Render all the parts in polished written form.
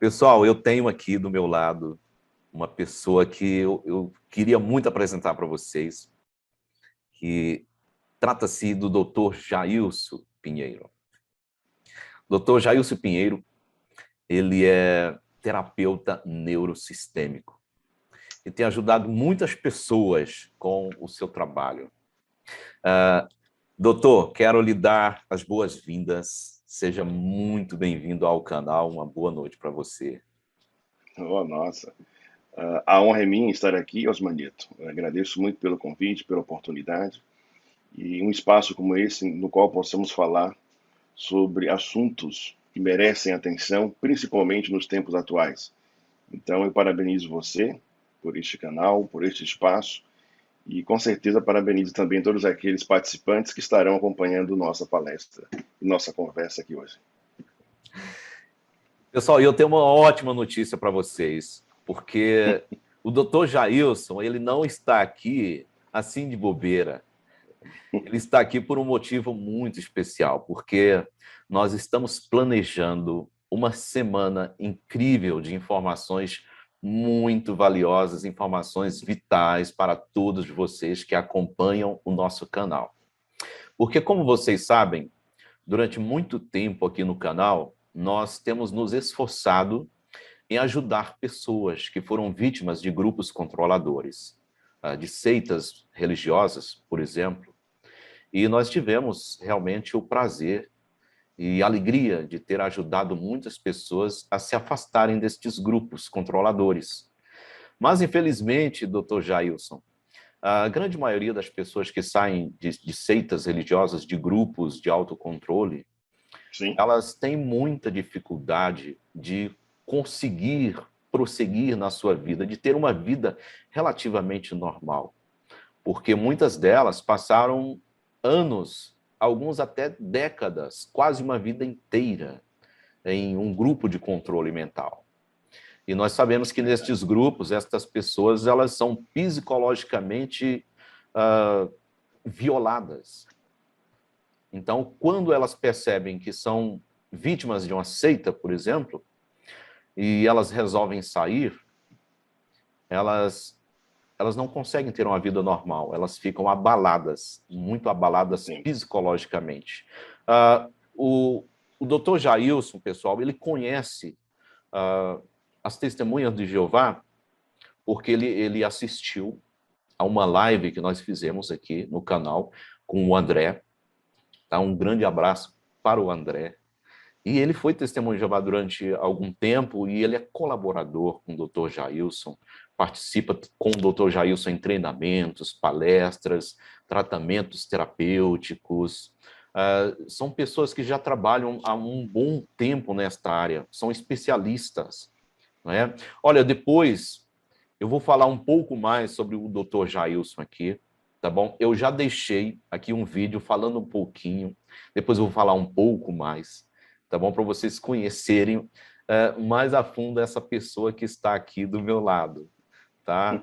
Pessoal, eu tenho aqui do meu lado uma pessoa que eu queria muito apresentar para vocês, que trata-se do Dr. Jailson Pinheiro. Dr. Jailson Pinheiro, ele é terapeuta neurosistêmico e tem ajudado muitas pessoas com o seu trabalho. Doutor, quero lhe dar as boas-vindas. Seja muito bem-vindo ao canal. Uma boa noite para você. Oh, nossa. A honra é minha estar aqui, Osmanito. Eu agradeço muito pelo convite, pela oportunidade e um espaço como esse no qual possamos falar sobre assuntos que merecem atenção, principalmente nos tempos atuais. Então, eu parabenizo você por este canal, por este espaço e com certeza parabenizo também todos aqueles participantes que estarão acompanhando nossa palestra e nossa conversa aqui hoje. Pessoal, eu tenho uma ótima notícia para vocês, porque o Dr. Jailson, ele não está aqui assim de bobeira. Ele está aqui por um motivo muito especial, porque nós estamos planejando uma semana incrível de informações muito valiosas, informações vitais para todos vocês que acompanham o nosso canal. Porque, como vocês sabem, durante muito tempo aqui no canal, nós temos nos esforçado em ajudar pessoas que foram vítimas de grupos controladores, de seitas religiosas, por exemplo. E nós tivemos realmente o prazer e a alegria de ter ajudado muitas pessoas a se afastarem destes grupos controladores. Mas, infelizmente, Dr. Jailson, a grande maioria das pessoas que saem de seitas religiosas, de grupos de autocontrole, Sim. Elas têm muita dificuldade de conseguir prosseguir na sua vida, de ter uma vida relativamente normal. Porque muitas delas passaram anos, alguns até décadas, quase uma vida inteira, em um grupo de controle mental. E nós sabemos que nestes grupos, estas pessoas, elas são psicologicamente violadas. Então, quando elas percebem que são vítimas de uma seita, por exemplo, e elas resolvem sair, elas não conseguem ter uma vida normal, elas ficam abaladas, muito abaladas Sim. psicologicamente. O Dr. Jailson, pessoal, ele conhece as testemunhas de Jeová, porque ele assistiu a uma live que nós fizemos aqui no canal com o André. Tá? Um grande abraço para o André. E ele foi testemunho de Jeová durante algum tempo e ele é colaborador com o Dr. Jailson, participa com o Dr. Jailson em treinamentos, palestras, tratamentos terapêuticos. São pessoas que já trabalham há um bom tempo nesta área, são especialistas. Não é? Olha, depois eu vou falar um pouco mais sobre o Dr. Jailson aqui, tá bom? Eu já deixei aqui um vídeo falando um pouquinho, depois eu vou falar um pouco mais, tá bom? Para vocês conhecerem mais a fundo essa pessoa que está aqui do meu lado, tá?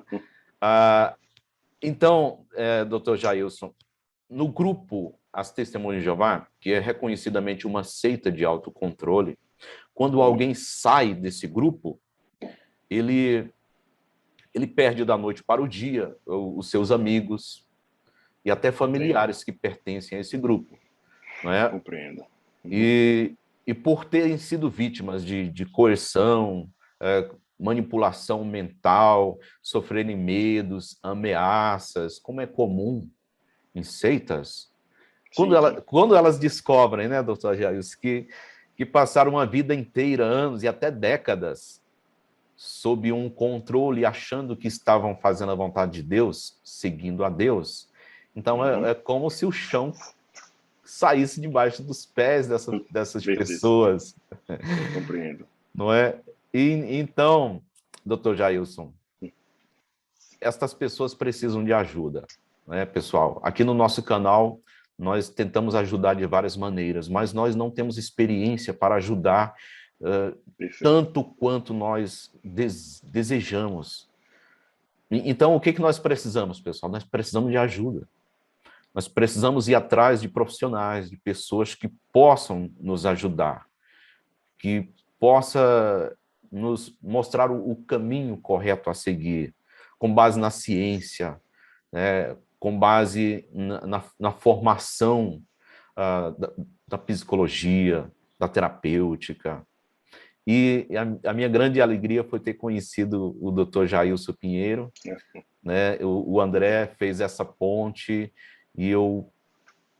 Então, Dr. Jailson, no grupo As Testemunhas de Jeová, que é reconhecidamente uma seita de autocontrole, quando alguém sai desse grupo, ele perde da noite para o dia os seus amigos e até familiares que pertencem a esse grupo. Não é? Compreendo. E por terem sido vítimas de coerção, manipulação mental, sofrerem medos, ameaças, como é comum em seitas, quando elas descobrem, né, doutor Jailson, que passaram uma vida inteira, anos e até décadas, sob um controle, achando que estavam fazendo a vontade de Deus, seguindo a Deus. Então, é como se o chão saísse debaixo dos pés dessas pessoas. Compreendo. Não é? Então, doutor Jailson, estas pessoas precisam de ajuda, né, pessoal? Aqui no nosso canal, nós tentamos ajudar de várias maneiras, mas nós não temos experiência para ajudar tanto quanto nós desejamos. Então, o que nós precisamos, pessoal? Nós precisamos de ajuda. Nós precisamos ir atrás de profissionais, de pessoas que possam nos ajudar, que possa nos mostrar o caminho correto a seguir, com base na ciência, né, com base na formação da psicologia, da terapêutica. E a minha grande alegria foi ter conhecido o Dr. Jailson Pinheiro, né? O André fez essa ponte e eu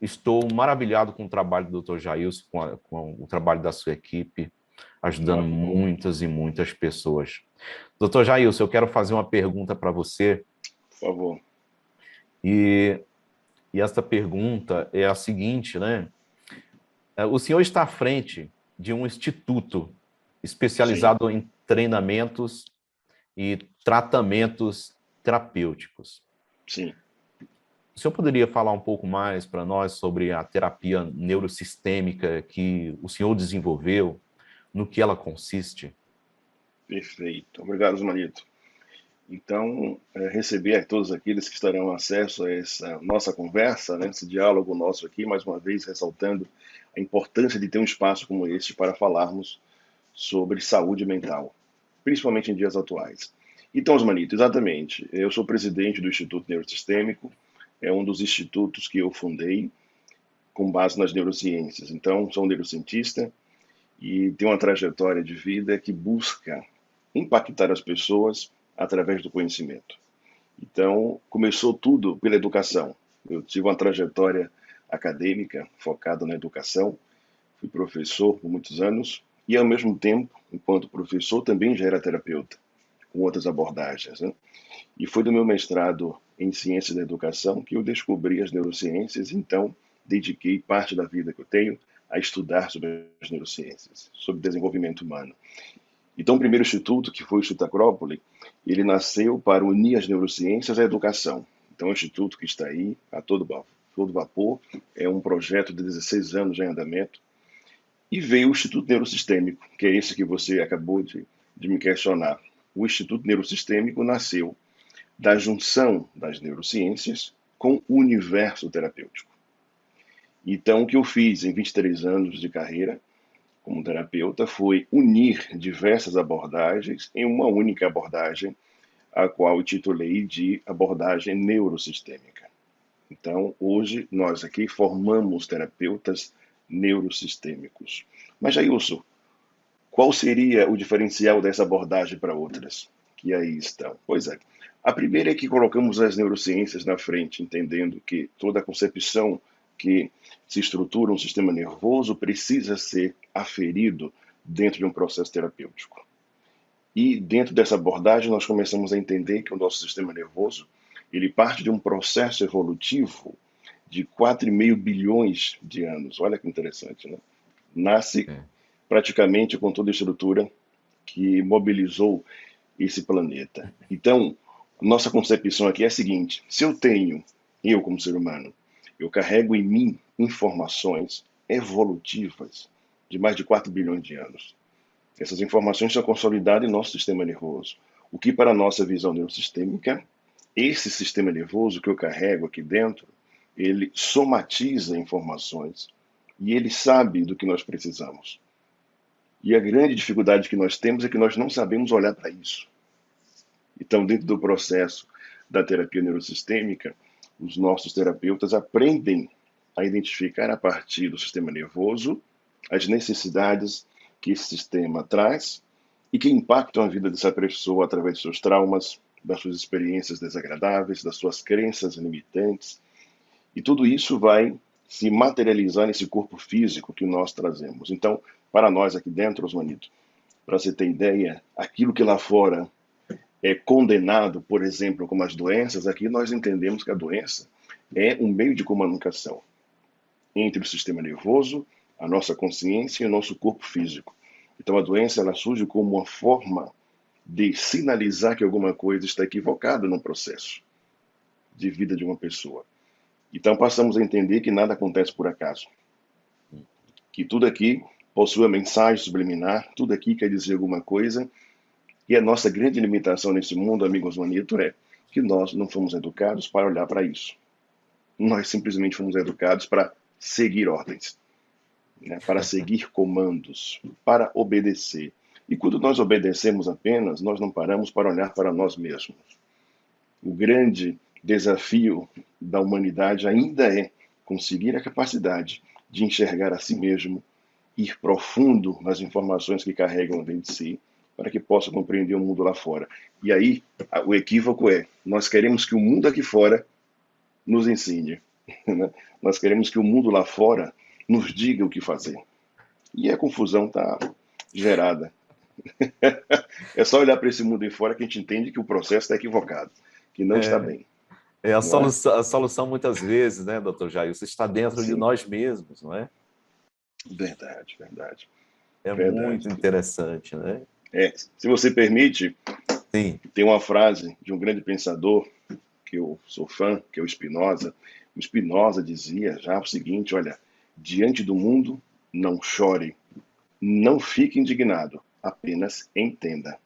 estou maravilhado com o trabalho do Dr. Jailson, com o trabalho da sua equipe, ajudando muitas e muitas pessoas. Dr. Jailson, eu quero fazer uma pergunta para você. Por favor. E essa pergunta é a seguinte, né? O senhor está à frente de um instituto especializado Sim. em treinamentos e tratamentos terapêuticos. Sim. O senhor poderia falar um pouco mais para nós sobre a terapia neurosistêmica que o senhor desenvolveu, no que ela consiste? Perfeito. Obrigado, Osmanito. Então, receber a todos aqueles que estarão acesso a essa nossa conversa, né, esse diálogo nosso aqui, mais uma vez ressaltando a importância de ter um espaço como este para falarmos sobre saúde mental, principalmente em dias atuais. Então, Osmanito, exatamente, eu sou presidente do Instituto Neurosistêmico, é um dos institutos que eu fundei com base nas neurociências. Então, sou um neurocientista e tenho uma trajetória de vida que busca impactar as pessoas através do conhecimento. Então, começou tudo pela educação. Eu tive uma trajetória acadêmica focada na educação, fui professor por muitos anos e, ao mesmo tempo, enquanto professor, também já era terapeuta, com outras abordagens, né? E foi do meu mestrado em Ciências da Educação que eu descobri as neurociências, então dediquei parte da vida que eu tenho a estudar sobre as neurociências, sobre desenvolvimento humano. Então, o primeiro instituto, que foi o Instituto Acrópole, ele nasceu para unir as neurociências à educação. Então, é um instituto que está aí a todo vapor, é um projeto de 16 anos em andamento, e veio o Instituto Neurosistêmico, que é esse que você acabou de me questionar. O Instituto Neurosistêmico nasceu da junção das neurociências com o universo terapêutico. Então, o que eu fiz em 23 anos de carreira como terapeuta foi unir diversas abordagens em uma única abordagem, a qual eu titulei de abordagem neurosistêmica. Então, hoje, nós aqui formamos terapeutas neurosistêmicos. Mas, Jailson, qual seria o diferencial dessa abordagem para outras que aí estão? Pois é, a primeira é que colocamos as neurociências na frente, entendendo que toda a concepção que se estrutura um sistema nervoso precisa ser aferido dentro de um processo terapêutico. E dentro dessa abordagem nós começamos a entender que o nosso sistema nervoso ele parte de um processo evolutivo de 4,5 bilhões de anos. Olha que interessante, né? Nasce praticamente com toda a estrutura que mobilizou esse planeta. Então, nossa concepção aqui é a seguinte: se eu como ser humano, eu carrego em mim informações evolutivas de mais de 4 bilhões de anos. Essas informações são consolidadas em nosso sistema nervoso. O que, para a nossa visão neurosistêmica, esse sistema nervoso que eu carrego aqui dentro, ele somatiza informações e ele sabe do que nós precisamos. E a grande dificuldade que nós temos é que nós não sabemos olhar para isso. Então, dentro do processo da terapia neurosistêmica, os nossos terapeutas aprendem a identificar a partir do sistema nervoso as necessidades que esse sistema traz e que impactam a vida dessa pessoa através de seus traumas, das suas experiências desagradáveis, das suas crenças limitantes. E tudo isso vai se materializar nesse corpo físico que nós trazemos. Então, para nós aqui dentro, Osmanito, para você ter ideia, aquilo que lá fora é condenado, por exemplo, como as doenças, aqui nós entendemos que a doença é um meio de comunicação entre o sistema nervoso, a nossa consciência e o nosso corpo físico. Então a doença ela surge como uma forma de sinalizar que alguma coisa está equivocada no processo de vida de uma pessoa. Então passamos a entender que nada acontece por acaso. Que tudo aqui possui uma mensagem subliminar, tudo aqui quer dizer alguma coisa. E a nossa grande limitação nesse mundo, amigos Manito, é que nós não fomos educados para olhar para isso. Nós simplesmente fomos educados para seguir ordens, né? Para seguir comandos, para obedecer. E quando nós obedecemos apenas, nós não paramos para olhar para nós mesmos. O grande desafio da humanidade ainda é conseguir a capacidade de enxergar a si mesmo, ir profundo nas informações que carregam dentro de si, para que possa compreender o mundo lá fora. E aí, o equívoco é, nós queremos que o mundo aqui fora nos ensine. Né? Nós queremos que o mundo lá fora nos diga o que fazer. E a confusão está gerada. É só olhar para esse mundo aí fora que a gente entende que o processo está equivocado, que não está bem. A solução muitas vezes, né, doutor Jailson, está dentro de nós mesmos, não é? Verdade, verdade. É muito interessante, né? Se você permite, Sim. Tem uma frase de um grande pensador que eu sou fã, que é o Spinoza. O Spinoza dizia já o seguinte, olha, diante do mundo, não chore, não fique indignado, apenas entenda.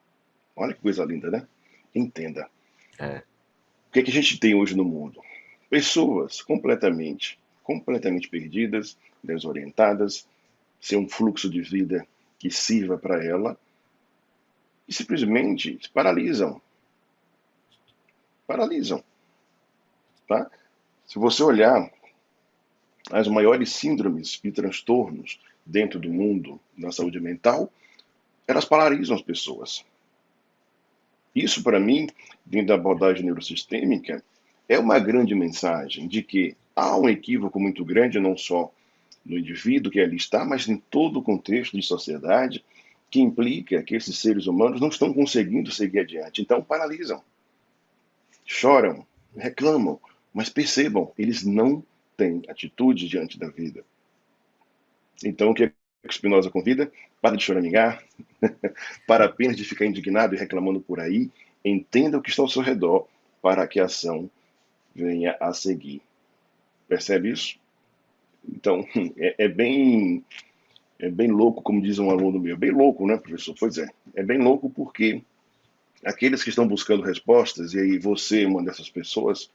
Olha que coisa linda, né? Entenda. O que é que a gente tem hoje no mundo? Pessoas completamente perdidas, desorientadas, sem um fluxo de vida que sirva para ela, e simplesmente se paralisam. Tá? Se você olhar as maiores síndromes e transtornos dentro do mundo da saúde mental, elas paralisam as pessoas. Isso, para mim, dentro da abordagem neurosistêmica, é uma grande mensagem de que há um equívoco muito grande, não só no indivíduo que ali está, mas em todo o contexto de sociedade, que implica que esses seres humanos não estão conseguindo seguir adiante. Então, paralisam, choram, reclamam, mas percebam, eles não têm atitude diante da vida. Então, o que Spinoza convida? Para de choramingar, para apenas de ficar indignado e reclamando por aí, entenda o que está ao seu redor para que a ação venha a seguir. Percebe isso? Então, é bem louco, como diz um aluno meu. Bem louco, né, professor? Pois é. É bem louco porque aqueles que estão buscando respostas, e aí você é uma dessas pessoas,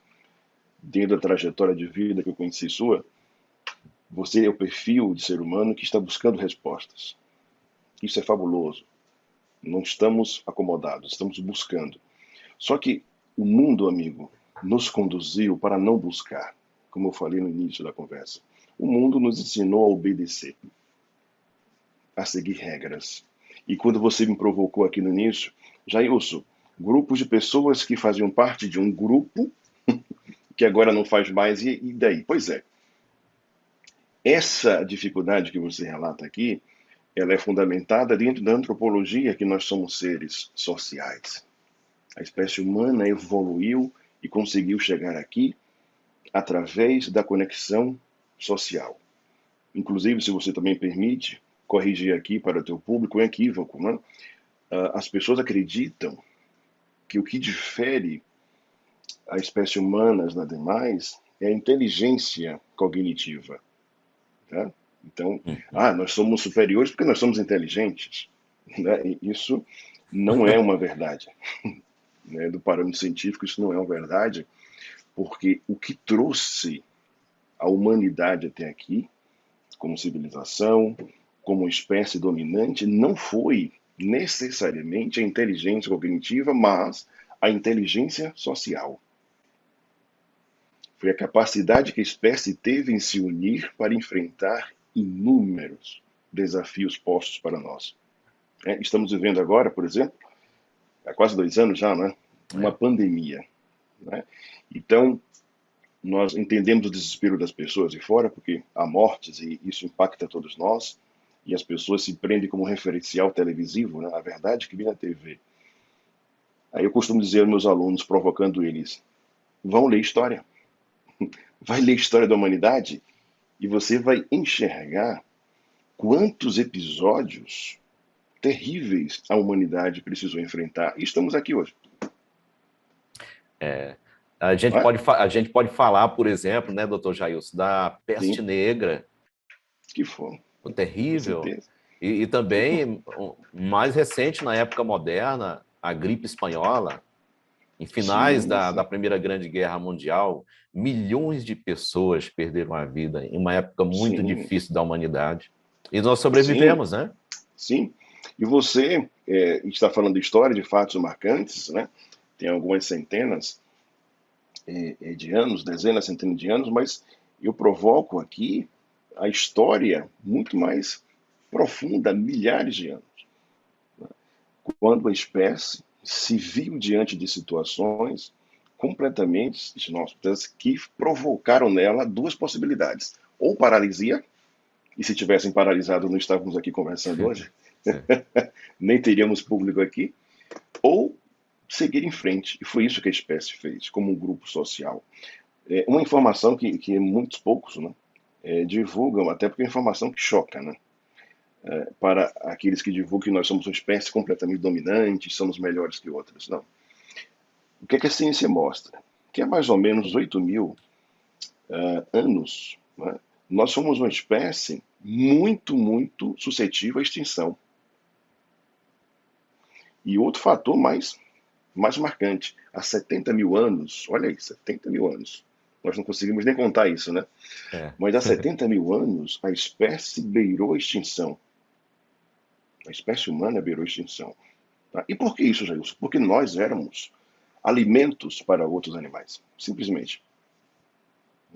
dentro da trajetória de vida que eu conheci sua, você é o perfil de ser humano que está buscando respostas. Isso é fabuloso. Não estamos acomodados, estamos buscando. Só que o mundo, amigo, nos conduziu para não buscar, como eu falei no início da conversa. O mundo nos ensinou a obedecer, a seguir regras. E quando você me provocou aqui no início, Jailson, grupos de pessoas que faziam parte de um grupo que agora não faz mais, e daí? Pois é. Essa dificuldade que você relata aqui, ela é fundamentada dentro da antropologia, que nós somos seres sociais. A espécie humana evoluiu e conseguiu chegar aqui através da conexão social. Inclusive, se você também permite, corrigir aqui para o teu público um equívoco, né? As pessoas acreditam que o que difere a espécie humana das demais é a inteligência cognitiva. Tá? Então, nós somos superiores porque nós somos inteligentes. Né? Isso não é uma verdade. Né? Do parâmetro científico, isso não é uma verdade, porque o que trouxe a humanidade até aqui, como civilização, como espécie dominante, não foi necessariamente a inteligência cognitiva, mas a inteligência social. Foi a capacidade que a espécie teve em se unir para enfrentar inúmeros desafios postos para nós. Estamos vivendo agora, por exemplo, há quase 2 anos já, né? Uma pandemia. Né? Então, nós entendemos o desespero das pessoas de fora, porque há mortes e isso impacta todos nós, e as pessoas se prendem como referencial televisivo, né? A verdade que vem na TV. Aí eu costumo dizer aos meus alunos, provocando eles, vão ler história. Vai ler história da humanidade e você vai enxergar quantos episódios terríveis a humanidade precisou enfrentar. E estamos aqui hoje. A gente pode falar, por exemplo, né, doutor Jailson, da peste negra. Que foi. Terrível. E também, mais recente, na época moderna, a gripe espanhola. Em finais da Primeira Grande Guerra Mundial, milhões de pessoas perderam a vida em uma época muito difícil da humanidade. E nós sobrevivemos, né? Sim. E você a gente está falando de história, de fatos marcantes, né? Tem algumas centenas de anos, dezenas, centenas de anos, mas eu provoco aqui a história muito mais profunda, milhares de anos, quando a espécie se viu diante de situações completamente inóspitas que provocaram nela duas possibilidades: ou paralisia, e se tivessem paralisado não estávamos aqui conversando hoje, nem teríamos público aqui, ou seguir em frente. E foi isso que a espécie fez, como um grupo social. Uma informação que muitos poucos, né, divulgam, até porque é uma informação que choca, né? Para aqueles que divulgam que nós somos uma espécie completamente dominante, somos melhores que outras. Não. O que a ciência mostra? Que há mais ou menos 8.000 anos, né, nós somos uma espécie muito, muito suscetível à extinção. E outro fator mais marcante, há 70.000 anos, olha aí, 70.000 anos, nós não conseguimos nem contar isso, né? Mas há 70.000 anos, a espécie beirou a extinção. A espécie humana beirou a extinção. Tá? E por que isso, Jailson? Porque nós éramos alimentos para outros animais, simplesmente.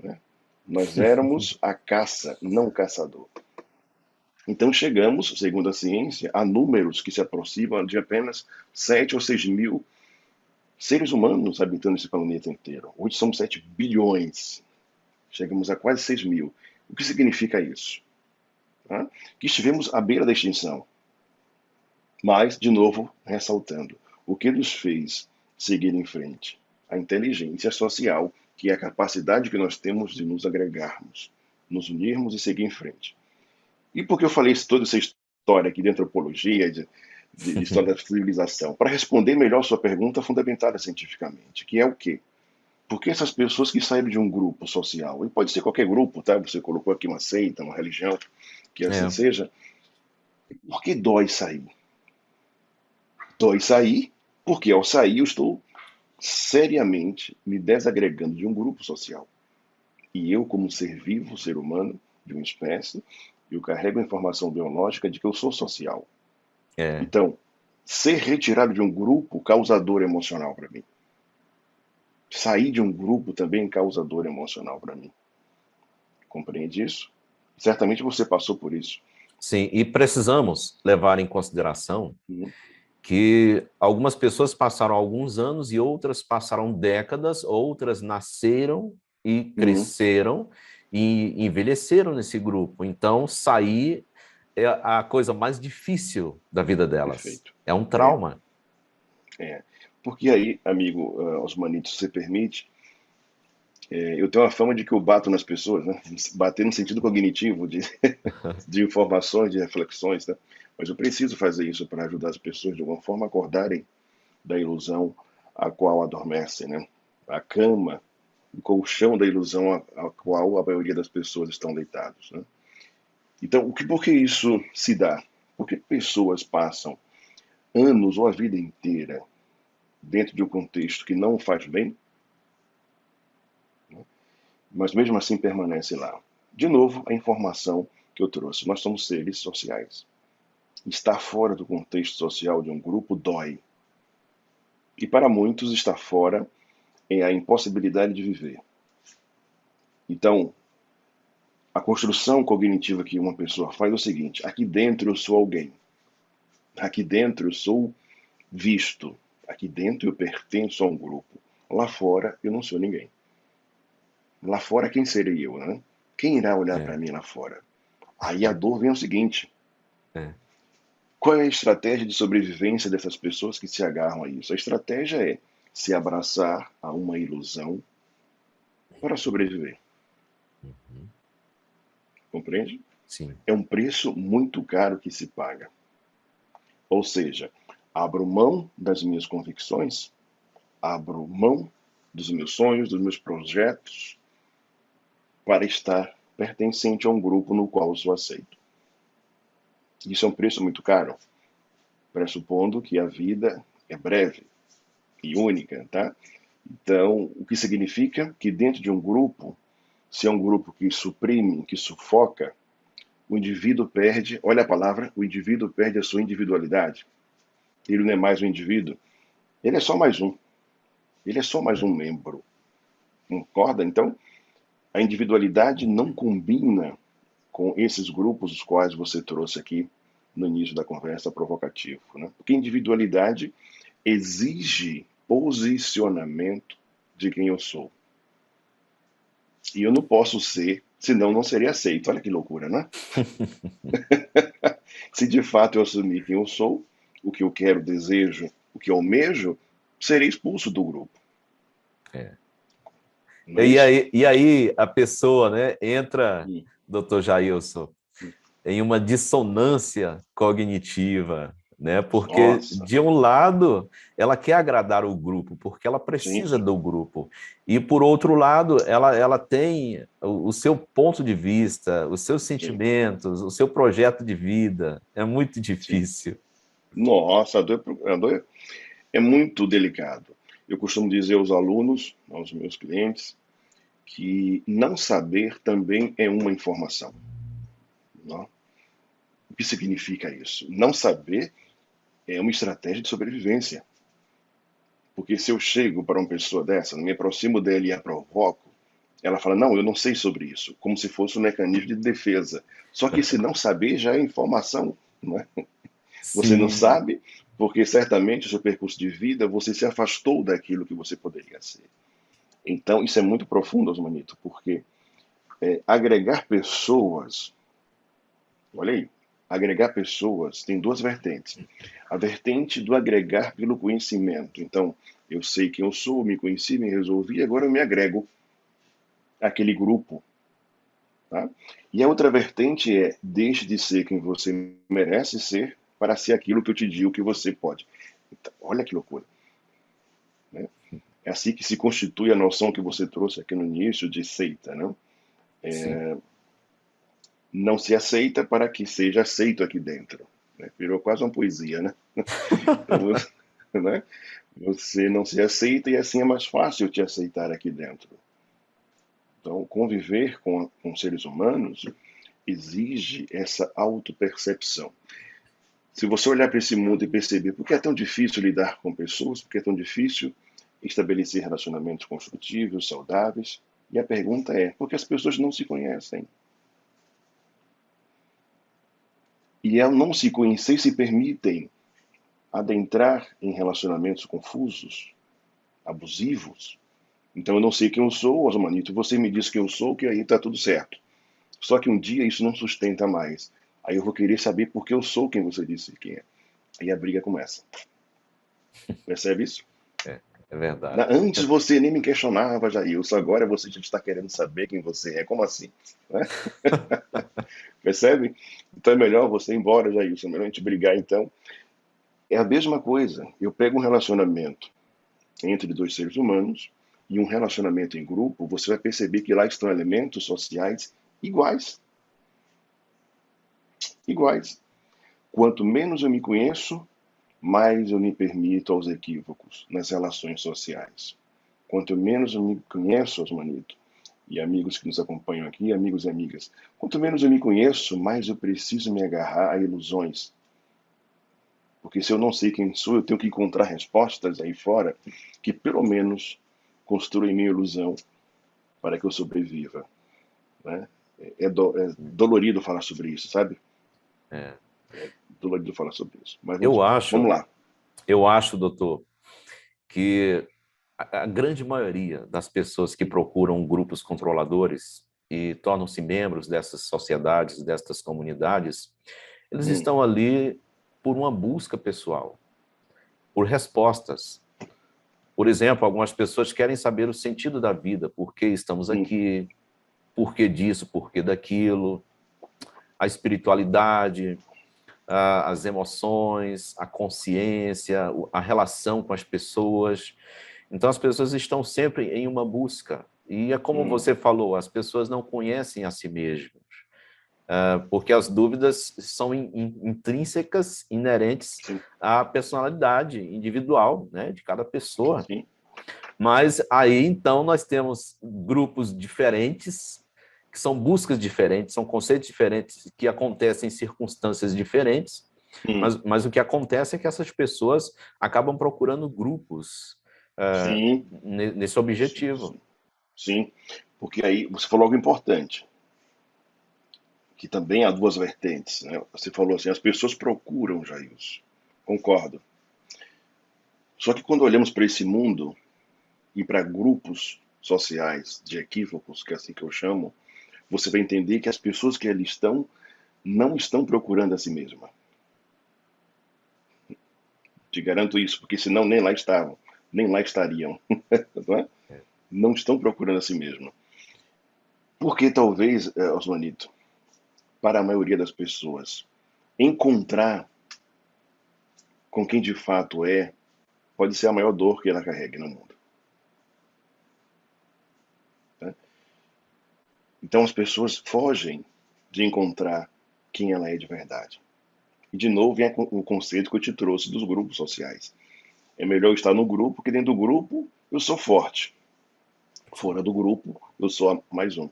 Né? Nós éramos a caça, não o caçador. Então chegamos, segundo a ciência, a números que se aproximam de apenas 7 ou 6 mil seres humanos habitando esse planeta inteiro. Hoje somos 7 bilhões. Chegamos a quase 6 mil. O que significa isso? Tá? Que estivemos à beira da extinção. Mas, de novo, ressaltando, o que nos fez seguir em frente? A inteligência social, que é a capacidade que nós temos de nos agregarmos, nos unirmos e seguir em frente. E por que eu falei toda essa história aqui de antropologia, de história da civilização? Para responder melhor a sua pergunta fundamentada cientificamente, que é o quê? Porque essas pessoas que saíram de um grupo social, e pode ser qualquer grupo, tá? Você colocou aqui uma seita, uma religião, que assim seja, por que dói sair? Dói sair porque ao sair eu estou seriamente me desagregando de um grupo social. E eu, como ser vivo, ser humano, de uma espécie, eu carrego a informação biológica de que eu sou social. Então, ser retirado de um grupo causa dor emocional para mim. Sair de um grupo também causa dor emocional para mim. Compreende isso? Certamente você passou por isso. Sim, e precisamos levar em consideração que algumas pessoas passaram alguns anos e outras passaram décadas, outras nasceram e cresceram e envelheceram nesse grupo. Então, sair é a coisa mais difícil da vida delas. Perfeito. É um trauma. Porque aí, amigo Osmanito, se você permite, eu tenho a fama de que eu bato nas pessoas, né? Bater no sentido cognitivo de informações, de reflexões, né? Mas eu preciso fazer isso para ajudar as pessoas de alguma forma a acordarem da ilusão a qual adormecem, né? A cama, o colchão da ilusão a qual a maioria das pessoas estão deitados, né? Então, por que isso se dá? Porque pessoas passam anos ou a vida inteira dentro de um contexto que não faz bem, mas mesmo assim permanece lá. De novo, a informação que eu trouxe. Nós somos seres sociais. Estar fora do contexto social de um grupo dói. E para muitos, estar fora é a impossibilidade de viver. Então, a construção cognitiva que uma pessoa faz é o seguinte: aqui dentro eu sou alguém. Aqui dentro eu sou visto. Aqui dentro eu pertenço a um grupo. Lá fora eu não sou ninguém. Lá fora, quem serei eu, né? Quem irá olhar para mim lá fora? Aí a dor vem o seguinte. Qual é a estratégia de sobrevivência dessas pessoas que se agarram a isso? A estratégia é se abraçar a uma ilusão para sobreviver. Compreende? Sim. É um preço muito caro que se paga. Ou seja, abro mão das minhas convicções, abro mão dos meus sonhos, dos meus projetos, para estar pertencente a um grupo no qual eu sou aceito. Isso é um preço muito caro, pressupondo que a vida é breve e única, tá? Então, o que significa que dentro de um grupo, se é um grupo que suprime, que sufoca, o indivíduo perde, olha a palavra, o indivíduo perde a sua individualidade. ele não é mais um indivíduo, ele é só mais um. Ele é só mais um membro. Concorda? Então, a individualidade não combina com esses grupos os quais você trouxe aqui no início da conversa provocativo, né? Porque individualidade exige posicionamento de quem eu sou. E eu não posso ser, senão não seria aceito. Olha que loucura, né? Se de fato eu assumir quem eu sou, o que eu quero, desejo, o que eu almejo, serei expulso do grupo. É. Não é isso? E aí a pessoa, né, entra, Hum, doutor Jailson, hum. em uma dissonância cognitiva, né? Porque Nossa, de um lado ela quer agradar o grupo, porque ela sim, precisa do grupo, e por outro lado ela tem o seu ponto de vista, os seus sim, sentimentos, o seu projeto de vida. É muito sim. difícil. Nossa, a dor é muito delicado. Eu costumo dizer aos alunos, aos meus clientes, que não saber também é uma informação. Não? O que significa isso? Não saber é uma estratégia de sobrevivência. Porque se eu chego para uma pessoa dessa, me aproximo dela e a provoco, ela fala, não, eu não sei sobre isso, como se fosse um mecanismo de defesa. Só que esse não saber já é informação, não é? Você não Sim, sabe, porque certamente o seu percurso de vida, você se afastou daquilo que você poderia ser. Então, isso é muito profundo, Osmanito, porque agregar pessoas, olha aí, agregar pessoas tem duas vertentes. A vertente do agregar pelo conhecimento. Então, eu sei quem eu sou, me conheci, me resolvi, agora eu me agrego àquele grupo. Tá? E a outra vertente é, deixe de ser quem você merece ser para ser aquilo que eu te digo que você pode. Então, olha que loucura. Né? É assim que se constitui a noção que você trouxe aqui no início de seita. Né? sim. Não se aceita para que seja aceito aqui dentro. Né? Virou quase uma poesia, né? Então, né? Você não se aceita e assim é mais fácil te aceitar aqui dentro. Então, conviver com seres humanos exige essa autopercepção. Se você olhar para esse mundo e perceber por que é tão difícil lidar com pessoas, por que é tão difícil estabelecer relacionamentos construtivos, saudáveis, e a pergunta é, por que as pessoas não se conhecem? E ao não se conhecer, se permitem adentrar em relacionamentos confusos, abusivos. Então eu não sei quem eu sou, Osmanito, você me diz quem eu sou, que aí está tudo certo. Só que um dia isso não sustenta mais. Aí eu vou querer saber por que eu sou quem você disse que é. Aí a briga começa. Percebe isso? É, é verdade. Antes você nem me questionava, Jailson, agora você já está querendo saber quem você é. Como assim? Né? Percebe? Então é melhor você ir embora, Jailson. É melhor a gente brigar então. É a mesma coisa. Eu pego um relacionamento entre dois seres humanos e um relacionamento em grupo, você vai perceber que lá estão elementos sociais iguais. Iguais. Quanto menos eu me conheço, mais eu me permito aos equívocos nas relações sociais. Quanto menos eu me conheço, Osmanito, e amigos que nos acompanham aqui, amigos e amigas, quanto menos eu me conheço, mais eu preciso me agarrar a ilusões. Porque se eu não sei quem sou, eu tenho que encontrar respostas aí fora que pelo menos construem minha ilusão para que eu sobreviva. Né? É dolorido falar sobre isso, sabe? É. Dolorido falar sobre isso. Mas Eu vamos acho, lá. eu acho, doutor, que a grande maioria das pessoas que procuram grupos controladores e tornam-se membros dessas sociedades, destas comunidades, eles Hum, estão ali por uma busca pessoal, por respostas. Por exemplo, algumas pessoas querem saber o sentido da vida, por que estamos hum, aqui, por que disso, por que daquilo, a espiritualidade, as emoções, a consciência, a relação com as pessoas. Então, as pessoas estão sempre em uma busca. E é como hum, você falou, as pessoas não conhecem a si mesmas, porque as dúvidas são intrínsecas, inerentes sim, à personalidade individual, né, de cada pessoa. sim, Mas aí, então, nós temos grupos diferentes, que são buscas diferentes, são conceitos diferentes, que acontecem em circunstâncias diferentes, Hum, Mas o que acontece é que essas pessoas acabam procurando grupos sim, nesse objetivo. sim, sim, porque aí você falou algo importante, que também há duas vertentes, né? Você falou assim, as pessoas procuram, Jailson. Concordo. Só que quando olhamos para esse mundo e para grupos sociais de equívocos, que é assim que eu chamo, você vai entender que as pessoas que ali estão não estão procurando a si mesma. Te garanto isso, porque senão nem lá estavam, nem lá estariam. Não é? Não estão procurando a si mesma. Porque talvez, Osmanito, para a maioria das pessoas, encontrar com quem de fato é, pode ser a maior dor que ela carregue no mundo. Né? Então as pessoas fogem de encontrar quem ela é de verdade. E de novo vem o conceito que eu te trouxe dos grupos sociais. É melhor eu estar no grupo, porque dentro do grupo eu sou forte. Fora do grupo, eu sou mais um.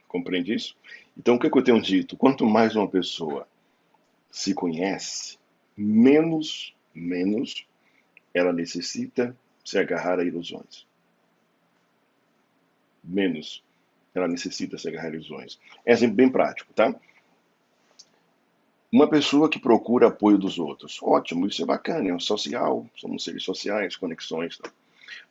Compreende isso? Então, o que, é que eu tenho dito? Quanto mais uma pessoa se conhece, menos ela necessita se agarrar a ilusões. Menos ela necessita se agarrar a ilusões. É exemplo bem prático, tá? Uma pessoa que procura apoio dos outros, ótimo, isso é bacana, é um social, somos seres sociais, conexões. Tá?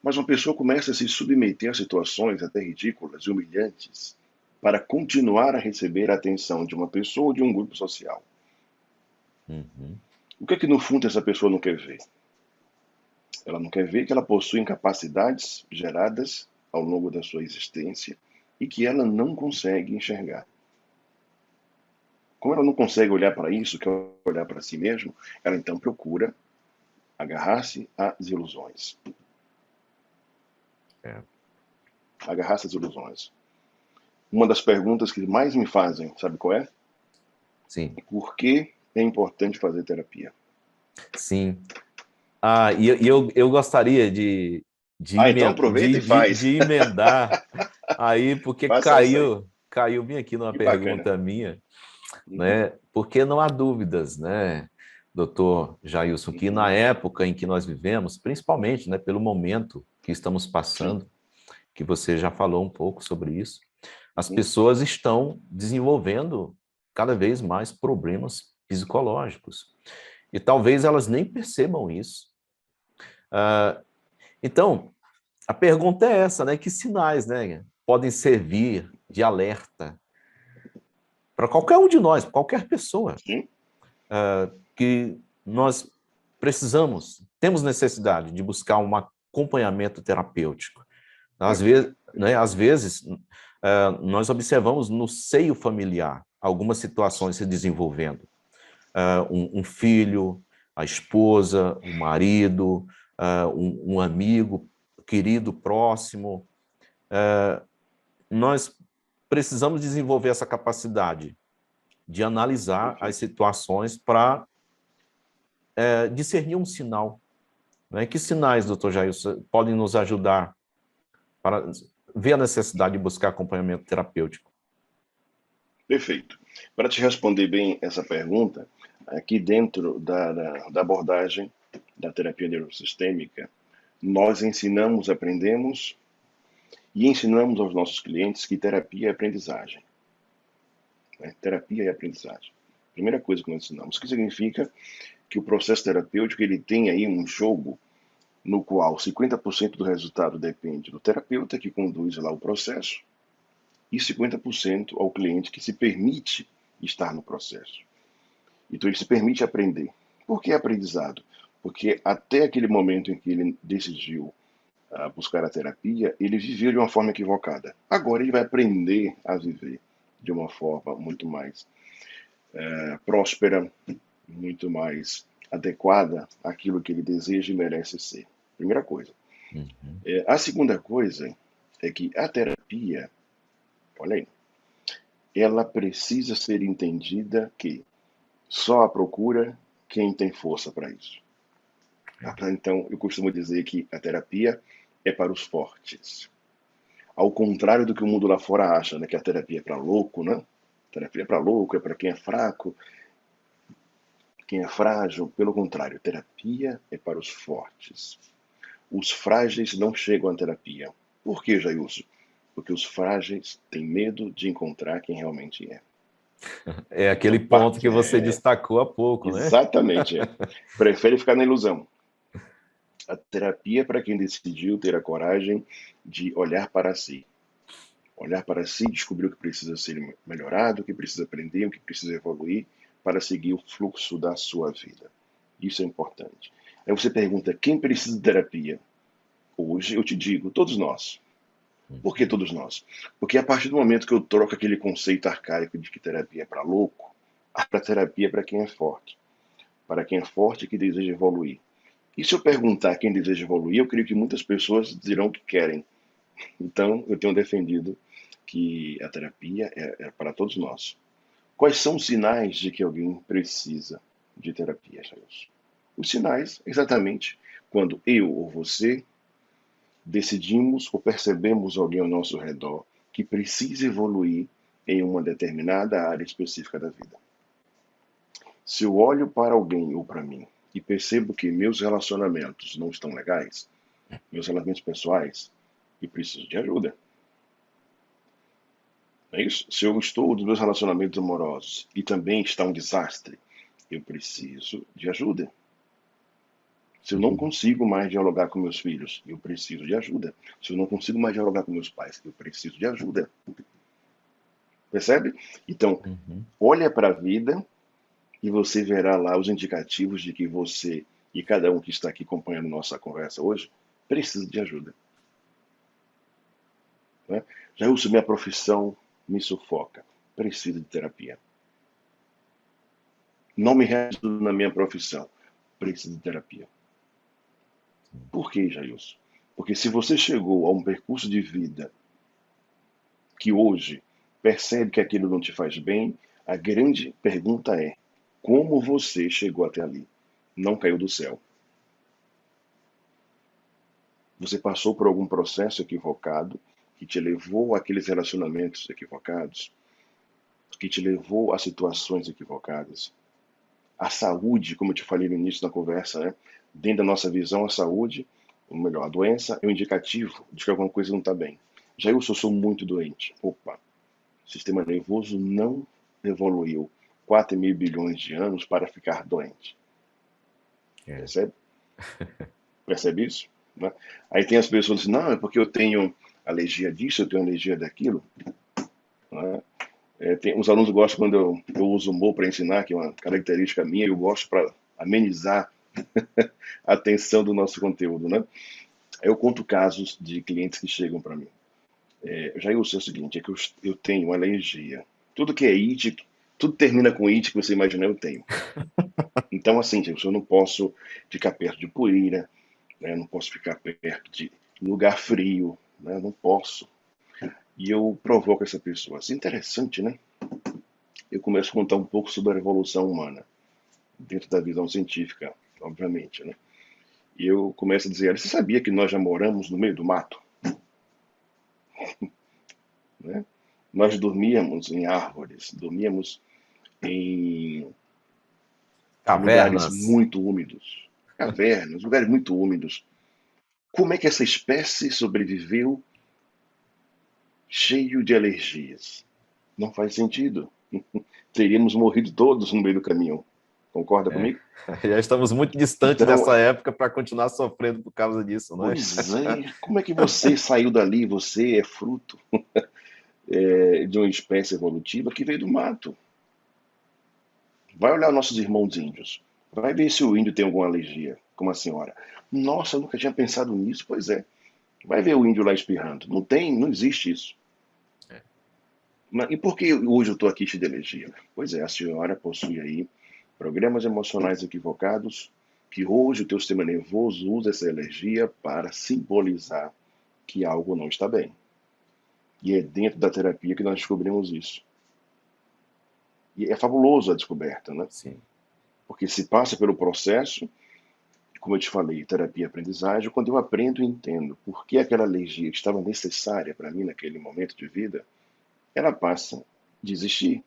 Mas uma pessoa começa a se submeter a situações até ridículas e humilhantes para continuar a receber a atenção de uma pessoa ou de um grupo social. Uhum. O que é que no fundo essa pessoa não quer ver? Ela não quer ver que ela possui incapacidades geradas ao longo da sua existência e que ela não consegue enxergar. Como ela não consegue olhar para isso, que é olhar para si mesma, ela então procura agarrar-se às ilusões. É. Agarrar-se às ilusões. Uma das perguntas que mais me fazem, sabe qual é? Sim, Por que é importante fazer terapia? sim. E eu gostaria Ah, então aproveita e faz. de emendar aí, porque Faça essa aí. caiu bem aqui numa Que bacana. pergunta minha, Uhum, né? Porque não há dúvidas, né, doutor Jailson, que na uhum, época em que nós vivemos, principalmente, né, pelo momento que estamos sim, passando, que você já falou um pouco sobre isso, as uhum, pessoas estão desenvolvendo cada vez mais problemas psicológicos. E talvez elas nem percebam isso. Então, a pergunta é essa, né? Que sinais, né, podem servir de alerta para qualquer um de nós, qualquer pessoa, sim, que nós precisamos, temos necessidade de buscar um acompanhamento terapêutico. bacana. Às vezes nós observamos no seio familiar algumas situações se desenvolvendo. Um filho, a esposa, o marido, um amigo querido, próximo. Nós precisamos desenvolver essa capacidade de analisar as Perfeito. situações para discernir um sinal. Né? Que sinais, doutor Jair, podem nos ajudar para ver a necessidade de buscar acompanhamento terapêutico? Perfeito. Para te responder bem essa pergunta, aqui dentro da abordagem da terapia neurosistêmica, nós ensinamos, aprendemos e ensinamos aos nossos clientes que terapia é aprendizagem. Né? Terapia é aprendizagem. Primeira coisa que nós ensinamos. O que significa que o processo terapêutico ele tem aí um jogo no qual 50% do resultado depende do terapeuta que conduz lá o processo e 50% ao cliente que se permite estar no processo. Então ele se permite aprender. Por que aprendizado? Porque até aquele momento em que ele decidiu buscar a terapia, ele viveu de uma forma equivocada. Agora ele vai aprender a viver de uma forma muito mais próspera, muito mais adequada àquilo que ele deseja e merece ser. Primeira coisa. Uhum. A segunda coisa é que a terapia, olha aí, ela precisa ser entendida que só a procura quem tem força para isso. Então, eu costumo dizer que a terapia é para os fortes. Ao contrário do que o mundo lá fora acha, né, que a terapia é para louco, né? A terapia é para louco, é para quem é fraco. quem é frágil, pelo contrário, terapia é para os fortes. Os frágeis não chegam à terapia. Por que, Jailson? Porque os frágeis têm medo de encontrar quem realmente é. É aquele Então, ponto que você destacou há pouco, né? exatamente. Prefere ficar na ilusão. A terapia é para quem decidiu ter a coragem de olhar para si. Olhar para si, descobrir o que precisa ser melhorado, o que precisa aprender, o que precisa evoluir para seguir o fluxo da sua vida. Isso é importante. Aí você pergunta, quem precisa de terapia? Hoje eu te digo, todos nós. Por que todos nós? Porque a partir do momento que eu troco aquele conceito arcaico de que terapia é para louco, a terapia é para quem é forte. Para quem é forte e que deseja evoluir. E se eu perguntar quem deseja evoluir, eu creio que muitas pessoas dirão que querem. Então, eu tenho defendido que a terapia é para todos nós. Quais são os sinais de que alguém precisa de terapia, Jair? Os sinais, exatamente, quando eu ou você decidimos ou percebemos alguém ao nosso redor que precisa evoluir em uma determinada área específica da vida. Se eu olho para alguém ou para mim e percebo que meus relacionamentos não estão legais, meus relacionamentos pessoais, e preciso de ajuda. É isso? Se eu estou dos meus relacionamentos amorosos e também está um desastre, eu preciso de ajuda. Se eu não consigo mais dialogar com meus filhos, eu preciso de ajuda. Se eu não consigo mais dialogar com meus pais, eu preciso de ajuda. Percebe? Então, olha para a vida e você verá lá os indicativos de que você e cada um que está aqui acompanhando nossa conversa hoje precisa de ajuda. Né? Jailson, minha profissão me sufoca. Preciso de terapia. Não me realizo na minha profissão. Preciso de terapia. Por que, Jailson? Porque se você chegou a um percurso de vida que hoje percebe que aquilo não te faz bem, a grande pergunta é: como você chegou até ali? Não caiu do céu. Você passou por algum processo equivocado que te levou àqueles relacionamentos equivocados, que te levou a situações equivocadas. A saúde, como eu te falei no início da conversa, né? Dentro da nossa visão, a saúde, ou melhor, a doença é um indicativo de que alguma coisa não está bem. Já eu sou muito doente. Opa, o sistema nervoso não evoluiu 4,5 bilhões de anos para ficar doente. Percebe? Percebe isso? Né? Aí tem as pessoas que dizem, não, é porque eu tenho alergia disso, eu tenho alergia daquilo. Né? Tem, os alunos gostam quando eu uso humor para ensinar, que é uma característica minha, eu gosto para amenizar a atenção do nosso conteúdo. Né? Eu conto casos de clientes que chegam para mim. Jailson, é o seguinte, é que eu tenho alergia. Tudo que é it, tudo termina com it que você imaginar, eu tenho. Então, assim, eu não posso ficar perto de poeira, né? Não posso ficar perto de lugar frio, né? Não posso. E eu provoco essa pessoa. Assim, interessante, né? Eu começo a contar um pouco sobre a evolução humana, dentro da visão científica, obviamente, né? E eu começo a dizer, você sabia que nós já moramos no meio do mato? Né? Nós dormíamos em árvores, dormíamos em lugares Cavernas. muito úmidos, cavernas, lugares muito úmidos. Como é que essa espécie sobreviveu cheio de alergias? Não faz sentido. Teríamos morrido todos no meio do caminho. Concorda comigo? Já estamos muito distantes Então, dessa época para continuar sofrendo por causa disso, não é? pois é, como é que você saiu dali? Você é fruto de uma espécie evolutiva que veio do mato. Vai olhar nossos irmãos índios. Vai ver se o índio tem alguma alergia, como a senhora. Nossa, eu nunca tinha pensado nisso. Pois é. Vai ver o índio lá espirrando. Não tem, não existe isso. E por que hoje eu estou aqui cheio de alergia? Pois é, a senhora possui aí programas emocionais equivocados que hoje o teu sistema nervoso usa essa alergia para simbolizar que algo não está bem. E é dentro da terapia que nós descobrimos isso. E é fabuloso a descoberta, né? Sim. Porque se passa pelo processo, como eu te falei, terapia e aprendizagem, quando eu aprendo e entendo por que aquela alergia que estava necessária para mim naquele momento de vida, ela passa a existir.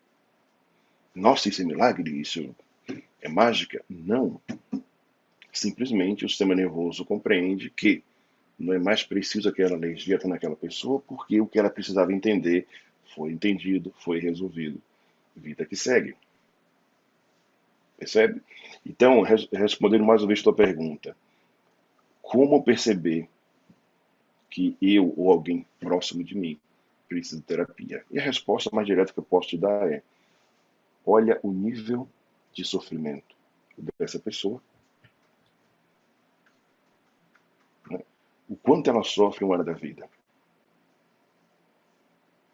Nossa, isso é milagre, isso É mágica? Não. Simplesmente o sistema nervoso compreende que não é mais preciso aquela energia estar naquela pessoa, porque o que ela precisava entender foi entendido, foi resolvido. Vida que segue. Percebe? Então, respondendo mais uma vez a tua pergunta, como perceber que eu ou alguém próximo de mim precisa de terapia? E a resposta mais direta que eu posso te dar é: olha o nível de sofrimento dessa pessoa, né? O quanto ela sofre em uma área da vida.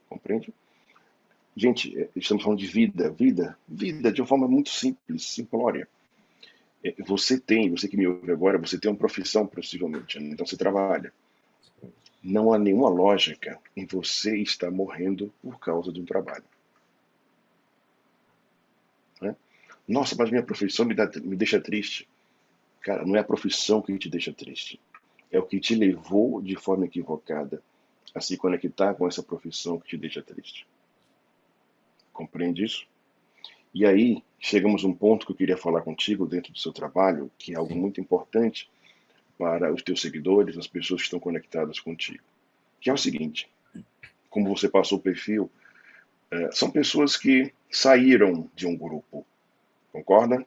Compreende? Gente, estamos falando de vida de uma forma muito simples, simplória. Você que me ouve agora, você tem uma profissão, possivelmente, né? Então você trabalha. Não há nenhuma lógica em você estar morrendo por causa de um trabalho. Né? Nossa, mas minha profissão me deixa triste. Cara, não é a profissão que te deixa triste. É o que te levou de forma equivocada a se conectar com essa profissão que te deixa triste. Compreende isso? E aí, chegamos a um ponto que eu queria falar contigo dentro do seu trabalho, que é algo muito importante para os teus seguidores, as pessoas que estão conectadas contigo. Que é o seguinte: como você passou o perfil, são pessoas que saíram de um grupo, concorda?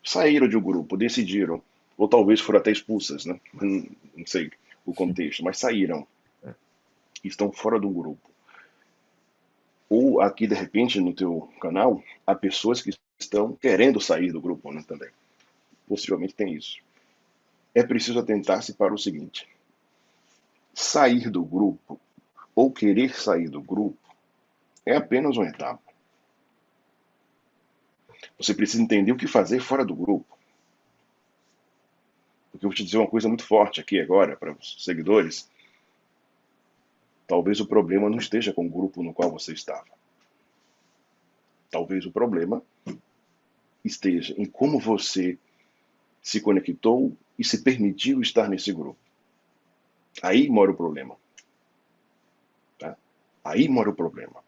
Saíram de um grupo, decidiram, ou talvez foram até expulsas, né? Não sei o contexto, mas saíram, estão fora do grupo. Ou aqui, de repente, no teu canal, há pessoas que estão querendo sair do grupo, né, também. Possivelmente tem isso. É preciso atentar-se para o seguinte: sair do grupo, ou querer sair do grupo, é apenas uma etapa. Você precisa entender o que fazer fora do grupo. Porque eu vou te dizer uma coisa muito forte aqui agora para os seguidores. Talvez o problema não esteja com o grupo no qual você estava. Talvez o problema esteja em como você se conectou e se permitiu estar nesse grupo. Aí mora o problema. Tá? Aí mora o problema.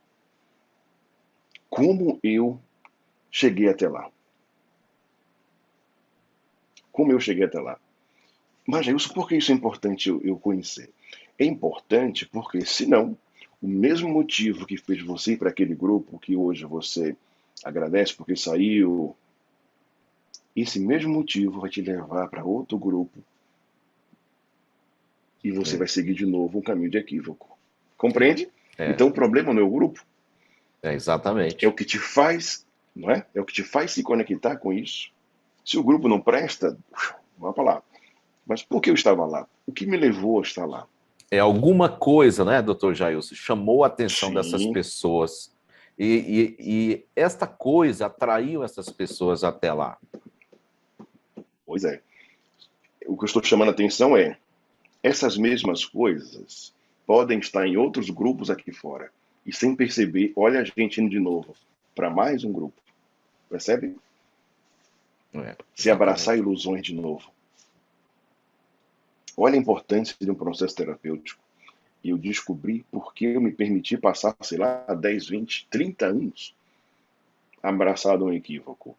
Como eu cheguei até lá? Como eu cheguei até lá? Mas, Jailson, por que isso é importante eu conhecer? É importante porque, senão, o mesmo motivo que fez você ir para aquele grupo que hoje você agradece porque saiu, esse mesmo motivo vai te levar para outro grupo e você vai seguir de novo um caminho de equívoco. Compreende? Então, o problema não é o grupo. Exatamente. É o que te faz, não é? É o que te faz se conectar com isso. Se o grupo não presta, vá para lá. Mas por que eu estava lá? O que me levou a estar lá? Alguma coisa, né, doutor Jailson, chamou a atenção dessas Sim. pessoas e esta coisa atraiu essas pessoas até lá. Pois é. O que eu estou chamando a atenção é: essas mesmas coisas podem estar em outros grupos aqui fora. E sem perceber, olha a gente indo de novo para mais um grupo. Percebe? Se abraçar ilusões de novo. Olha a importância de um processo terapêutico. E eu descobri porque eu me permiti passar, sei lá, 10, 20, 30 anos abraçado a um equívoco.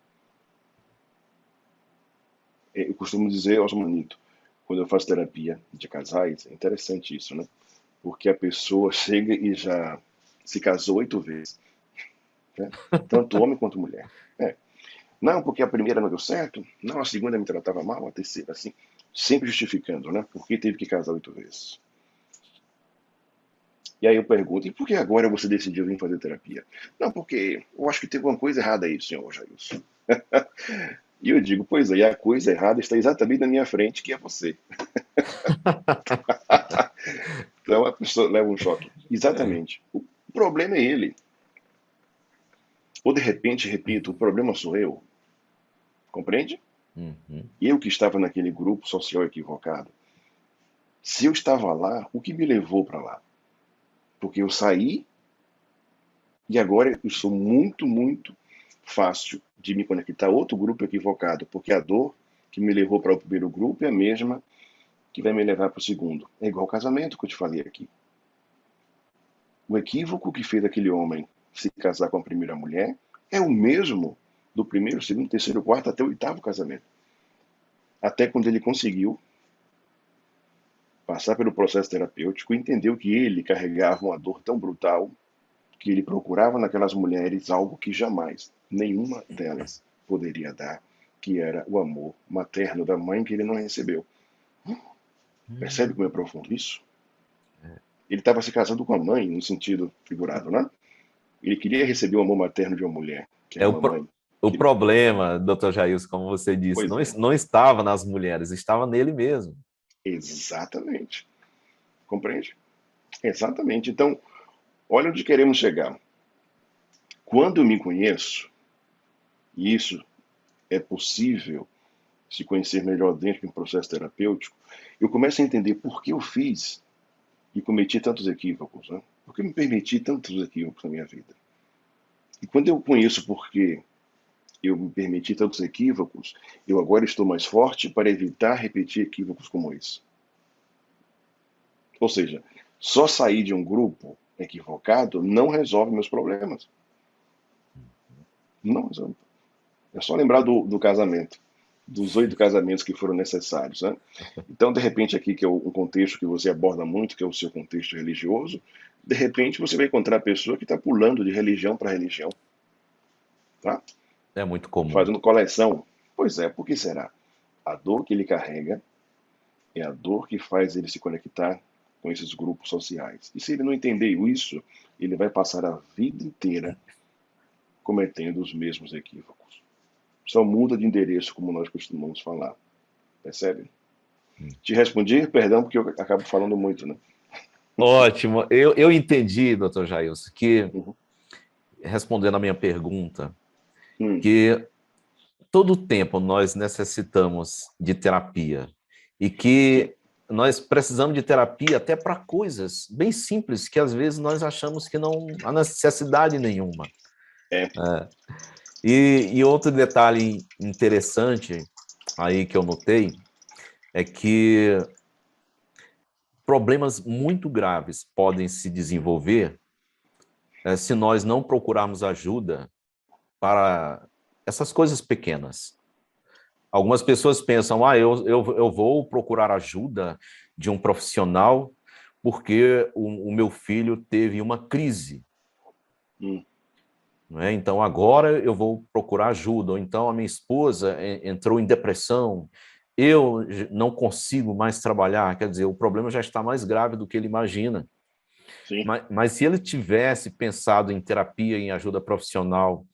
Eu costumo dizer aos manitos, quando eu faço terapia de casais, é interessante isso, né? Porque a pessoa chega e já se casou 8 vezes. Né? Tanto homem quanto mulher. Não, porque a primeira não deu certo, não, a segunda me tratava mal, a terceira, assim, sempre justificando, né? Por que teve que casar 8 vezes. E aí eu pergunto: e por que agora você decidiu vir fazer terapia? Não, porque eu acho que tem alguma coisa errada aí, senhor Jailson. E eu digo: pois é, e a coisa errada está exatamente na minha frente, que é você. Então a pessoa leva um choque. Exatamente. O problema é ele. Ou de repente, repito, o problema sou eu. Compreende? Eu que estava naquele grupo social equivocado. Se eu estava lá, o que me levou para lá? Porque eu saí e agora eu sou muito, muito fácil de me conectar a outro grupo equivocado, porque a dor que me levou para o primeiro grupo é a mesma que vai me levar para o segundo. É igual ao casamento que eu te falei aqui. O equívoco que fez aquele homem se casar com a primeira mulher é o mesmo do primeiro, segundo, terceiro, quarto, até o oitavo casamento. Até quando ele conseguiu passar pelo processo terapêutico, entendeu que ele carregava uma dor tão brutal que ele procurava naquelas mulheres algo que jamais nenhuma delas poderia dar, que era o amor materno da mãe que ele não recebeu. Percebe como é profundo isso? Ele estava se casando com a mãe, no sentido figurado, né? Ele queria receber o amor materno de uma mulher, que É era uma mãe. o problema, doutor Jailson, como você disse, Pois não, é, não estava nas mulheres, estava nele mesmo. exatamente. Compreende? Exatamente. Então, olha onde queremos chegar. Quando eu me conheço, e isso é possível se conhecer melhor dentro de um processo terapêutico, eu começo a entender por que eu fiz e cometi tantos equívocos, né? Por que eu me permiti tantos equívocos na minha vida? E quando eu conheço por que eu me permiti tantos equívocos, eu agora estou mais forte para evitar repetir equívocos como esse. Ou seja, só sair de um grupo equivocado não resolve meus problemas. Não resolve. É só lembrar do casamento, dos 8 casamentos que foram necessários, né? Então, de repente, aqui que é um contexto que você aborda muito, que é o seu contexto religioso, de repente você vai encontrar a pessoa que está pulando de religião para religião, tá? É muito comum. Fazendo coleção. Pois é, por que será? A dor que ele carrega é a dor que faz ele se conectar com esses grupos sociais. E se ele não entender isso, ele vai passar a vida inteira cometendo os mesmos equívocos. Só muda de endereço, como nós costumamos falar. Percebe? Te respondi, perdão, porque eu acabo falando muito, né? Ótimo. Eu entendi, doutor Jailson, que, Uhum. respondendo a minha pergunta, Hum, que todo tempo nós necessitamos de terapia e sim, que nós precisamos de terapia até para coisas bem simples que às vezes nós achamos que não há necessidade nenhuma. é, E outro detalhe interessante aí que eu notei é que problemas muito graves podem se desenvolver se nós não procurarmos ajuda para essas coisas pequenas. Algumas pessoas pensam, eu vou procurar ajuda de um profissional porque o meu filho teve uma crise. hum, Não é? Então, agora eu vou procurar ajuda. Ou então, a minha esposa entrou em depressão, eu não consigo mais trabalhar. Quer dizer, o problema já está mais grave do que ele imagina. sim, Mas se ele tivesse pensado em terapia, em ajuda profissional,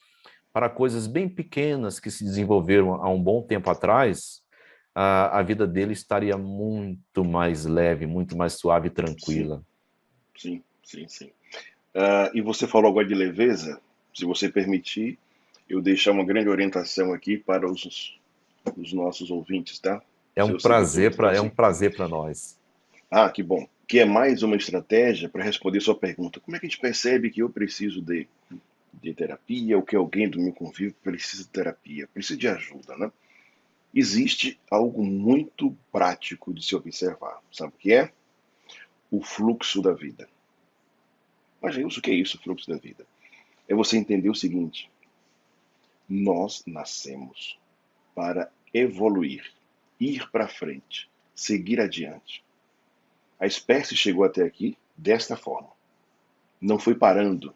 para coisas bem pequenas que se desenvolveram há um bom tempo atrás, a vida dele estaria muito mais leve, muito mais suave e sim, tranquila. sim, sim, sim. E você falou agora de leveza. Se você permitir, eu deixar uma grande orientação aqui para os nossos ouvintes, tá? Se eu sei que os ouvintes estão É um assim. prazer para nós. Ah, que bom. Que é mais uma estratégia para responder sua pergunta. Como é que a gente percebe que eu preciso de terapia ou que alguém do meu convívio precisa de terapia, precisa de ajuda, né? Existe algo muito prático de se observar. Sabe o que é? O fluxo da vida. Mas, Gilson, o que é isso, o fluxo da vida? É você entender o seguinte: nós nascemos para evoluir, ir para frente, seguir adiante. A espécie chegou até aqui desta forma. Não foi parando,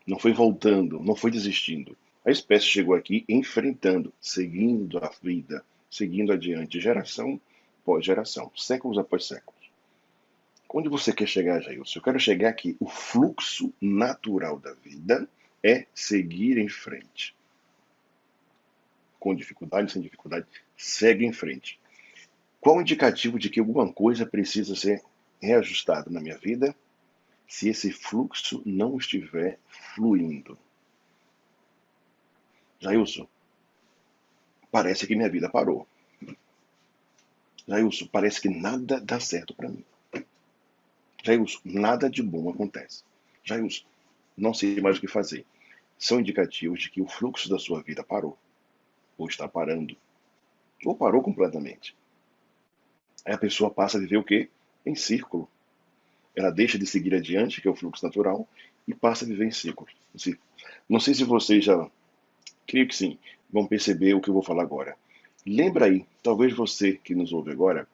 não foi voltando, não foi desistindo. A espécie chegou aqui enfrentando, seguindo a vida, seguindo adiante, geração após geração, séculos após séculos. Onde você quer chegar, Jailson? Eu quero chegar aqui. O fluxo natural da vida é seguir em frente. Com dificuldade, sem dificuldade, segue em frente. Qual o indicativo de que alguma coisa precisa ser reajustada na minha vida se esse fluxo não estiver fluindo? Jailson, parece que minha vida parou. Jailson, parece que nada dá certo para mim. Jailson, nada de bom acontece. Jailson, não sei mais o que fazer. São indicativos de que o fluxo da sua vida parou, ou está parando, ou parou completamente. Aí a pessoa passa a viver o quê? Em círculo. Ela deixa de seguir adiante, que é o fluxo natural, e passa a viver em círculos. Não sei se você já Creio que sim. Vão perceber o que eu vou falar agora. Lembra aí, talvez você que nos ouve agora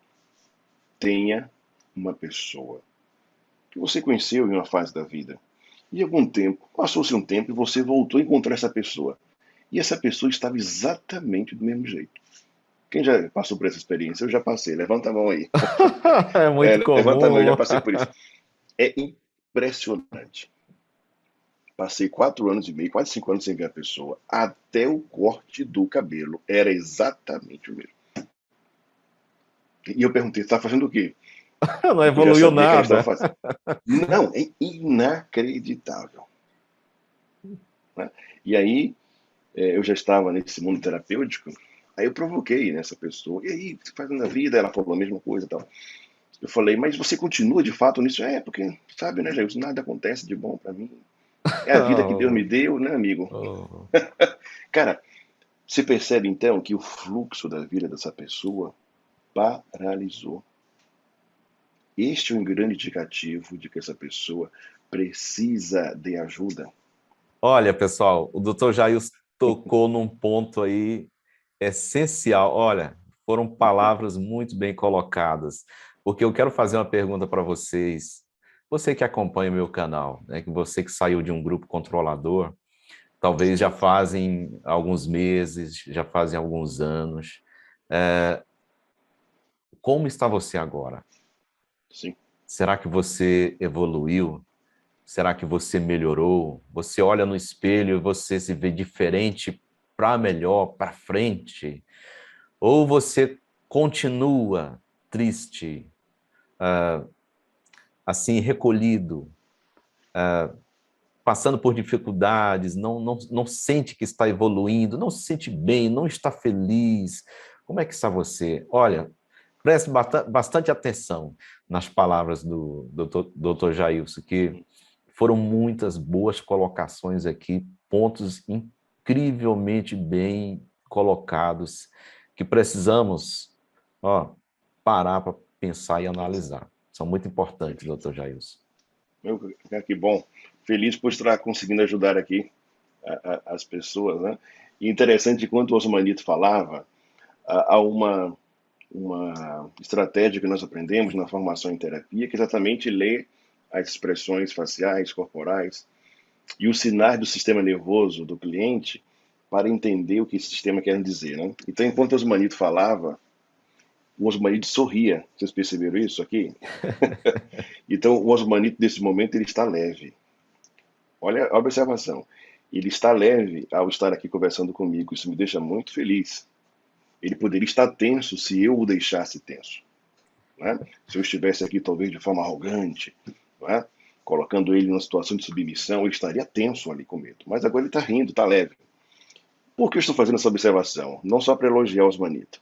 tenha uma pessoa que você conheceu em uma fase da vida. E algum tempo, passou-se um tempo e você voltou a encontrar essa pessoa. E essa pessoa estava exatamente do mesmo jeito. Quem já passou por essa experiência? Eu já passei. Levanta a mão aí. É muito Levanta a mão, eu já comum. passei por isso. É impressionante. Passei 4 anos e meio, quase 5 anos sem ver a pessoa. Até o corte do cabelo era exatamente o mesmo. E eu perguntei, você está fazendo o quê? Não Porque eu já evoluiu sabia que ela estava nada. fazendo. Não, é inacreditável. Né? E aí, eu já estava nesse mundo terapêutico, aí eu provoquei nessa pessoa. E aí, o que você faz na vida? Ela falou a mesma coisa e tal. Eu falei, mas você continua de fato nisso? Porque, sabe, né, Jair, nada acontece de bom para mim. É a vida que Deus me Oh, deu, né, amigo? oh. Cara, você percebe então que o fluxo da vida dessa pessoa paralisou. Este é um grande indicativo de que essa pessoa precisa de ajuda. Olha, pessoal, o doutor Jair tocou num ponto aí essencial. Olha, foram palavras muito bem colocadas, porque eu quero fazer uma pergunta para vocês. Você que acompanha o meu canal, né, que você que saiu de um grupo controlador, talvez já Sim, fazem alguns meses, já fazem alguns anos. Como está você agora? sim. Será que você evoluiu? Será que você melhorou? Você olha no espelho e você se vê diferente para melhor, para frente? Ou você continua triste, assim, recolhido, passando por dificuldades, não sente que está evoluindo, não se sente bem, não está feliz? Como é que está você? Olha, preste bastante atenção nas palavras do Dr. Jailson, que foram muitas boas colocações aqui, pontos incrivelmente bem colocados, que precisamos, ó, parar para pensar e analisar. São muito importantes, doutor Jailson. Meu, que bom. Feliz por estar conseguindo ajudar aqui as pessoas, né? E interessante, enquanto o Osmanito falava, há uma estratégia que nós aprendemos na formação em terapia, que é exatamente ler as expressões faciais, corporais e os sinais do sistema nervoso do cliente para entender o que esse sistema quer dizer, né? Então, enquanto o Osmanito falava, o Osmanito sorria. Vocês perceberam isso aqui? Então, o Osmanito, nesse momento, ele está leve. Olha a observação. Ele está leve ao estar aqui conversando comigo. Isso me deixa muito feliz. Ele poderia estar tenso se eu o deixasse tenso. Né? Se eu estivesse aqui, talvez de forma arrogante, né? Colocando ele numa situação de submissão, ele estaria tenso ali com medo. Mas agora ele está rindo, está leve. Por que eu estou fazendo essa observação? Não só para elogiar os manitos,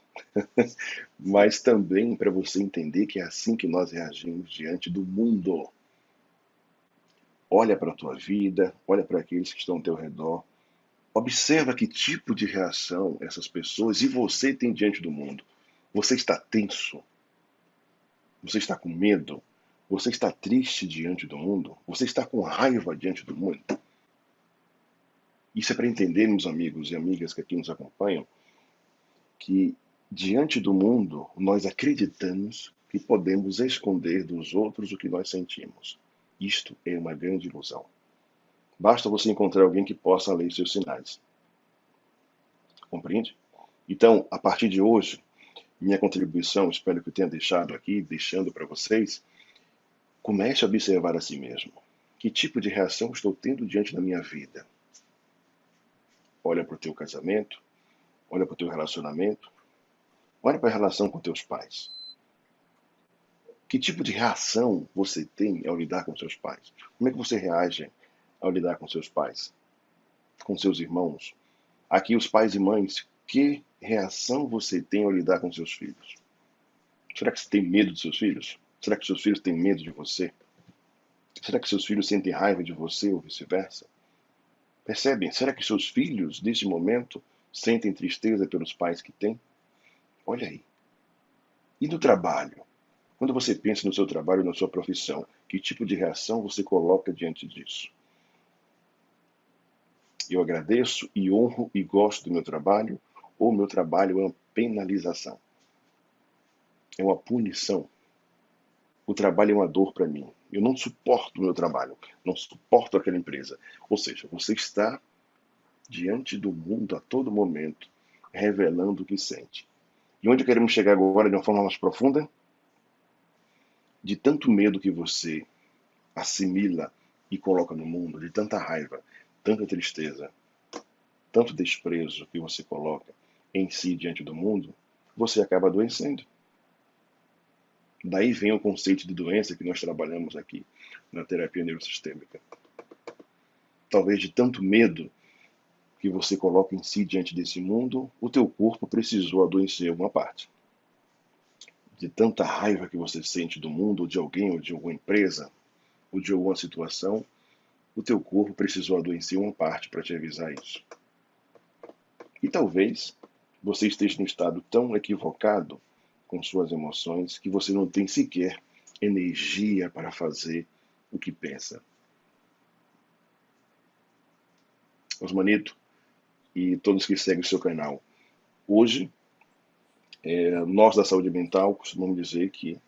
mas também para você entender que é assim que nós reagimos diante do mundo. Olha para a tua vida, olha para aqueles que estão ao teu redor. Observa que tipo de reação essas pessoas e você tem diante do mundo. Você está tenso? Você está com medo? Você está triste diante do mundo? Você está com raiva diante do mundo? Isso é para entendermos, amigos e amigas que aqui nos acompanham, que diante do mundo nós acreditamos que podemos esconder dos outros o que nós sentimos. Isto é uma grande ilusão. Basta você encontrar alguém que possa ler seus sinais. Compreende? Então, a partir de hoje, minha contribuição, espero que eu tenha deixado aqui, deixando para vocês, comece a observar a si mesmo. Que tipo de reação estou tendo diante da minha vida? Olha para o teu casamento, olha para o teu relacionamento, olha para a relação com teus pais. Que tipo de reação você tem ao lidar com seus pais? Como é que você reage ao lidar com seus pais, com seus irmãos? Aqui, os pais e mães, que reação você tem ao lidar com seus filhos? Será que você tem medo dos seus filhos? Será que seus filhos têm medo de você? Será que seus filhos sentem raiva de você ou vice-versa? Percebem? Será que seus filhos, neste momento, sentem tristeza pelos pais que têm? Olha aí. E no trabalho? Quando você pensa no seu trabalho, na sua profissão, que tipo de reação você coloca diante disso? Eu agradeço e honro e gosto do meu trabalho, ou meu trabalho é uma penalização, é uma punição. O trabalho é uma dor para mim. Eu não suporto o meu trabalho, não suporto aquela empresa. Ou seja, você está diante do mundo a todo momento, revelando o que sente. E onde queremos chegar agora de uma forma mais profunda? De tanto medo que você assimila e coloca no mundo, de tanta raiva, tanta tristeza, tanto desprezo que você coloca em si diante do mundo, você acaba adoecendo. Daí vem o conceito de doença que nós trabalhamos aqui na terapia neurosistêmica. Talvez de tanto medo que você coloca em si diante desse mundo, o teu corpo precisou adoecer alguma parte. De tanta raiva que você sente do mundo, ou de alguém, ou de alguma empresa, ou de alguma situação, o teu corpo precisou adoecer uma parte para te avisar isso. E talvez você esteja num estado tão equivocado com suas emoções que você não tem sequer energia para fazer o que pensa. Osmanito e todos que seguem o seu canal, hoje, nós da saúde mental costumamos dizer que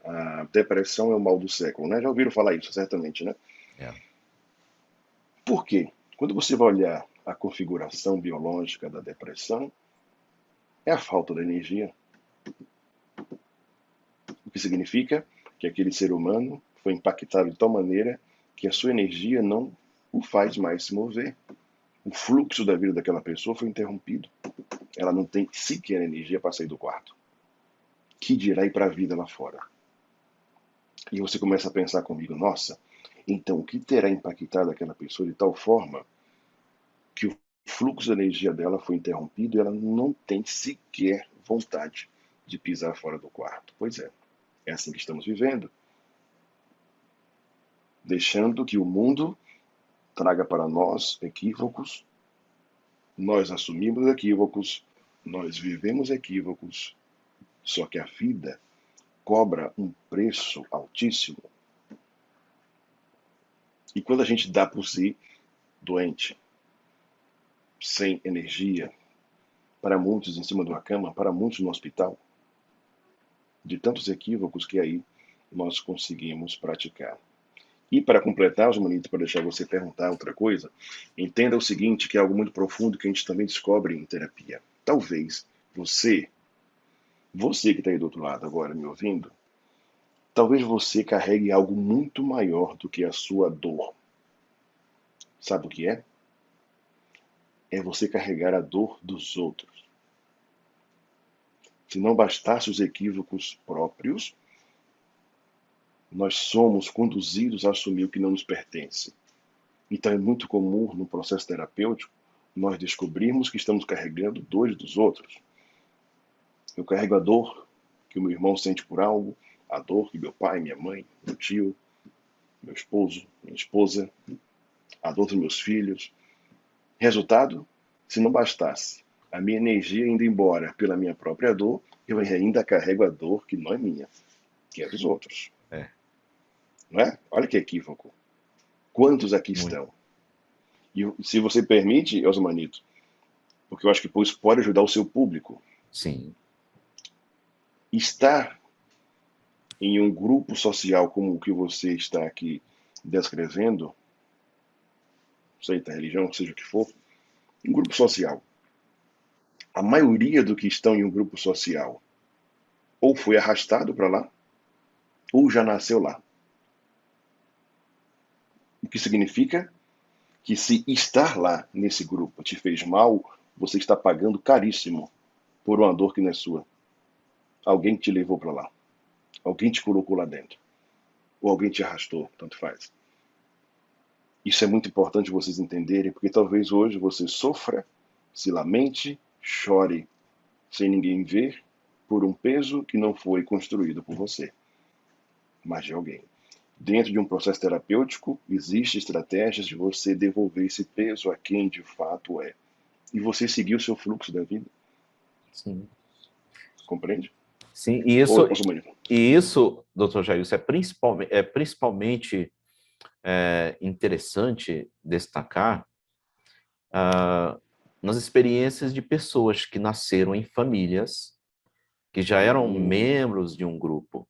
a depressão é o mal do século, né? Já ouviram falar isso, certamente, né? É. Por quê? Quando você vai olhar a configuração biológica da depressão, é a falta de energia. O que significa que aquele ser humano foi impactado de tal maneira que a sua energia não o faz mais se mover. O fluxo da vida daquela pessoa foi interrompido. Ela não tem sequer energia para sair do quarto. Que dirá ir para a vida lá fora? E você começa a pensar comigo, nossa, então o que terá impactado aquela pessoa de tal forma que o fluxo de energia dela foi interrompido e ela não tem sequer vontade de pisar fora do quarto? Pois é assim que estamos vivendo. Deixando que o mundo traga para nós equívocos, nós assumimos equívocos, nós vivemos equívocos, só que a vida cobra um preço altíssimo. E quando a gente dá por si, doente, sem energia, para muitos em cima de uma cama, para muitos no hospital, de tantos equívocos que aí nós conseguimos praticar. E para completar, Osmanito, para deixar você perguntar outra coisa, entenda o seguinte, que é algo muito profundo que a gente também descobre em terapia. Talvez você que está aí do outro lado agora me ouvindo, talvez você carregue algo muito maior do que a sua dor. Sabe o que é? É você carregar a dor dos outros. Se não bastasse os equívocos próprios, nós somos conduzidos a assumir o que não nos pertence. Então é muito comum no processo terapêutico nós descobrirmos que estamos carregando dores dos outros. Eu carrego a dor que o meu irmão sente por algo, a dor que meu pai, minha mãe, meu tio, meu esposo, minha esposa, a dor dos meus filhos. Resultado, se não bastasse a minha energia indo embora pela minha própria dor, eu ainda carrego a dor que não é minha, que é dos outros. Não é? Olha que equívoco. Quantos aqui estão? E se você permite, Osmanito, porque eu acho que isso pode ajudar o seu público. Sim. Estar em um grupo social como o que você está aqui descrevendo, seja religião, seja o que for, um grupo social. A maioria do que estão em um grupo social ou foi arrastado para lá, ou já nasceu lá. O que significa que se estar lá nesse grupo te fez mal, você está pagando caríssimo por uma dor que não é sua. Alguém te levou para lá. Alguém te colocou lá dentro. Ou alguém te arrastou, tanto faz. Isso é muito importante vocês entenderem, porque talvez hoje você sofra, se lamente, chore, sem ninguém ver, por um peso que não foi construído por você, mas de alguém. Dentro de um processo terapêutico, existem estratégias de você devolver esse peso a quem de fato é. E você seguir o seu fluxo da vida. Sim. Compreende? Sim, e isso, doutor Jailson, é principalmente interessante destacar, nas experiências de pessoas que nasceram em famílias que já eram membros de um grupo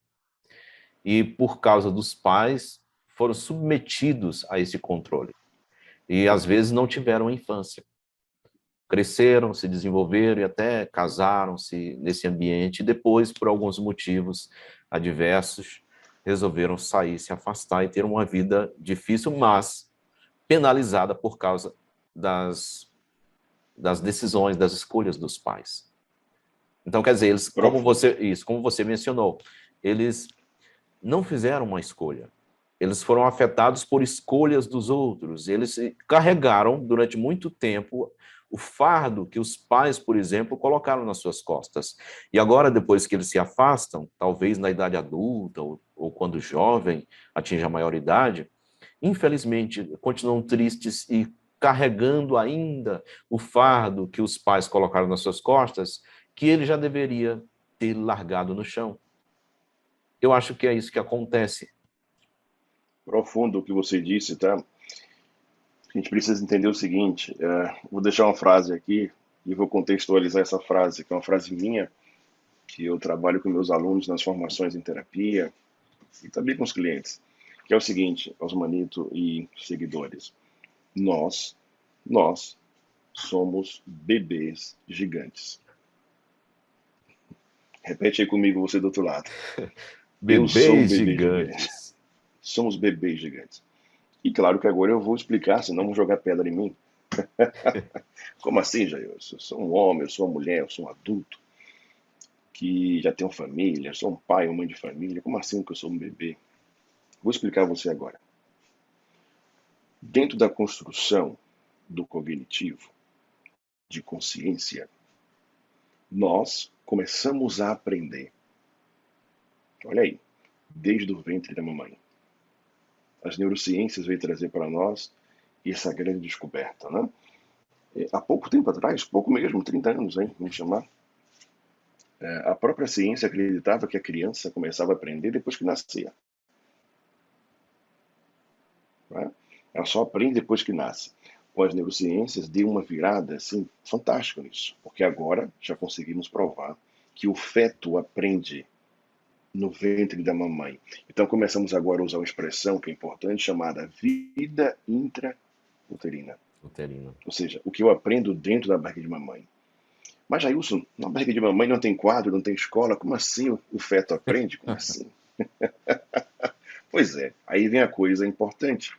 e, por causa dos pais, foram submetidos a esse controle. E, às vezes, não tiveram infância. Cresceram, se desenvolveram e até casaram-se nesse ambiente. E depois, por alguns motivos adversos, resolveram sair, se afastar e ter uma vida difícil, mas penalizada por causa das decisões, das escolhas dos pais. Então, quer dizer, eles, como você mencionou, eles não fizeram uma escolha. Eles foram afetados por escolhas dos outros. Eles carregaram, durante muito tempo, o fardo que os pais, por exemplo, colocaram nas suas costas. E agora, depois que eles se afastam, talvez na idade adulta ou quando jovem, atinge a maioridade, infelizmente, continuam tristes e carregando ainda o fardo que os pais colocaram nas suas costas, que ele já deveria ter largado no chão. Eu acho que é isso que acontece. Profundo o que você disse, tá? A gente precisa entender o seguinte, vou deixar uma frase aqui e vou contextualizar essa frase, que é uma frase minha, que eu trabalho com meus alunos nas formações em terapia e também com os clientes, que é o seguinte, Osmanito e seguidores, nós somos bebês gigantes. Repete aí comigo, você do outro lado. Eu sou um Bebês bebê gigante. gigantes. Somos bebês gigantes. E claro que agora eu vou explicar, senão vão jogar pedra em mim. Como assim, Jair? Eu sou um homem, eu sou uma mulher, eu sou um adulto que já tenho família, eu sou um pai, uma mãe de família. Como assim que eu sou um bebê? Vou explicar a você agora. Dentro da construção do cognitivo, de consciência, nós começamos a aprender. Olha aí, desde o ventre da mamãe. As neurociências vêm trazer para nós essa grande descoberta, né? Há pouco tempo atrás, pouco mesmo, 30 anos, hein, vamos chamar, a própria ciência acreditava que a criança começava a aprender depois que nascia. Né? Ela só aprende depois que nasce. Com as neurociências, deu uma virada assim, fantástica nisso, porque agora já conseguimos provar que o feto aprende no ventre da mamãe. Então começamos agora a usar uma expressão que é importante, chamada vida intrauterina. Uterina. Ou seja, o que eu aprendo dentro da barriga de mamãe. Mas, Jailson, na barriga de mamãe não tem quadro, não tem escola, como assim o feto aprende? Como assim? Pois é, aí vem a coisa importante,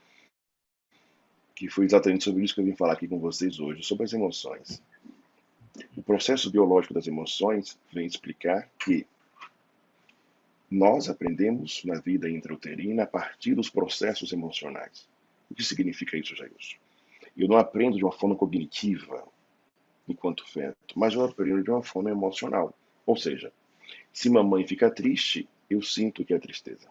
que foi exatamente sobre isso que eu vim falar aqui com vocês hoje, sobre as emoções. O processo biológico das emoções vem explicar que nós aprendemos na vida intrauterina a partir dos processos emocionais. O que significa isso, Jailson? Eu não aprendo de uma forma cognitiva, enquanto feto, mas eu aprendo de uma forma emocional. Ou seja, se mamãe fica triste, eu sinto que é tristeza.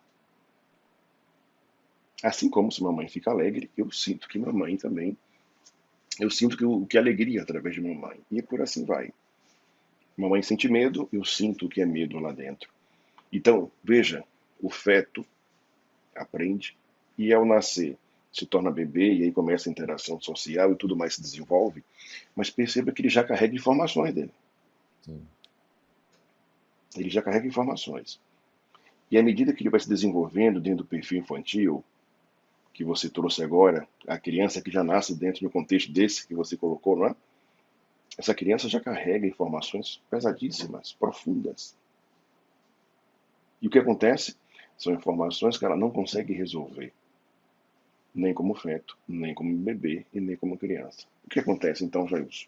Assim como se mamãe fica alegre, eu sinto que mamãe também. Eu sinto que é alegria através de mamãe. E por assim vai. Mamãe sente medo, eu sinto que é medo lá dentro. Então, veja, o feto aprende e ao nascer se torna bebê e aí começa a interação social e tudo mais se desenvolve, mas perceba que ele já carrega informações dele. Sim. Ele já carrega informações. E à medida que ele vai se desenvolvendo dentro do perfil infantil, que você trouxe agora, a criança que já nasce dentro do contexto desse que você colocou, não é? Essa criança já carrega informações pesadíssimas, profundas. E o que acontece? São informações que ela não consegue resolver. Nem como feto, nem como bebê e nem como criança. O que acontece então, Jailson?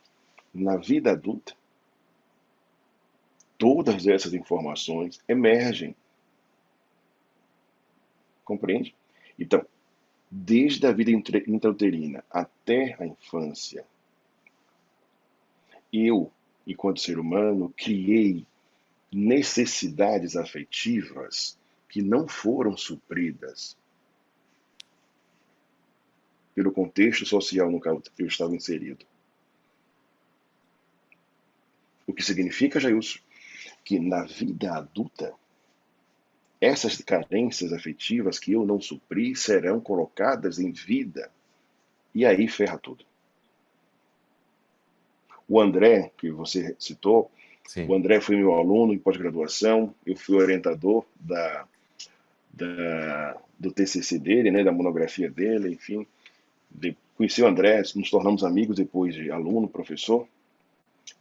Na vida adulta, todas essas informações emergem. Compreende? Então, desde a vida intrauterina até a infância, eu, enquanto ser humano, criei necessidades afetivas que não foram supridas pelo contexto social no qual eu estava inserido. O que significa, Jailson, que na vida adulta, essas carências afetivas que eu não supri serão colocadas em vida. E aí ferra tudo. O André, que você citou, o Sim. André foi meu aluno em pós-graduação, eu fui orientador do TCC dele, né, da monografia dele, enfim. Conheci o André, nos tornamos amigos depois de aluno, professor,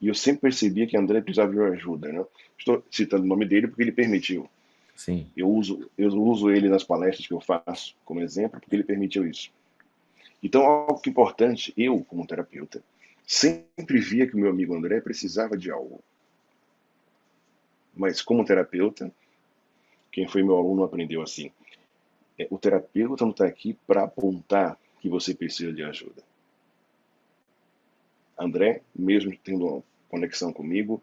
e eu sempre percebia que André precisava de ajuda, né? Estou citando o nome dele porque ele permitiu. Sim. Eu uso ele nas palestras que eu faço como exemplo porque ele permitiu isso. Então, algo que é importante, eu, como terapeuta, sempre via que o meu amigo André precisava de algo. Mas, como terapeuta, quem foi meu aluno aprendeu assim: o terapeuta não está aqui para apontar que você precisa de ajuda. André, mesmo tendo uma conexão comigo,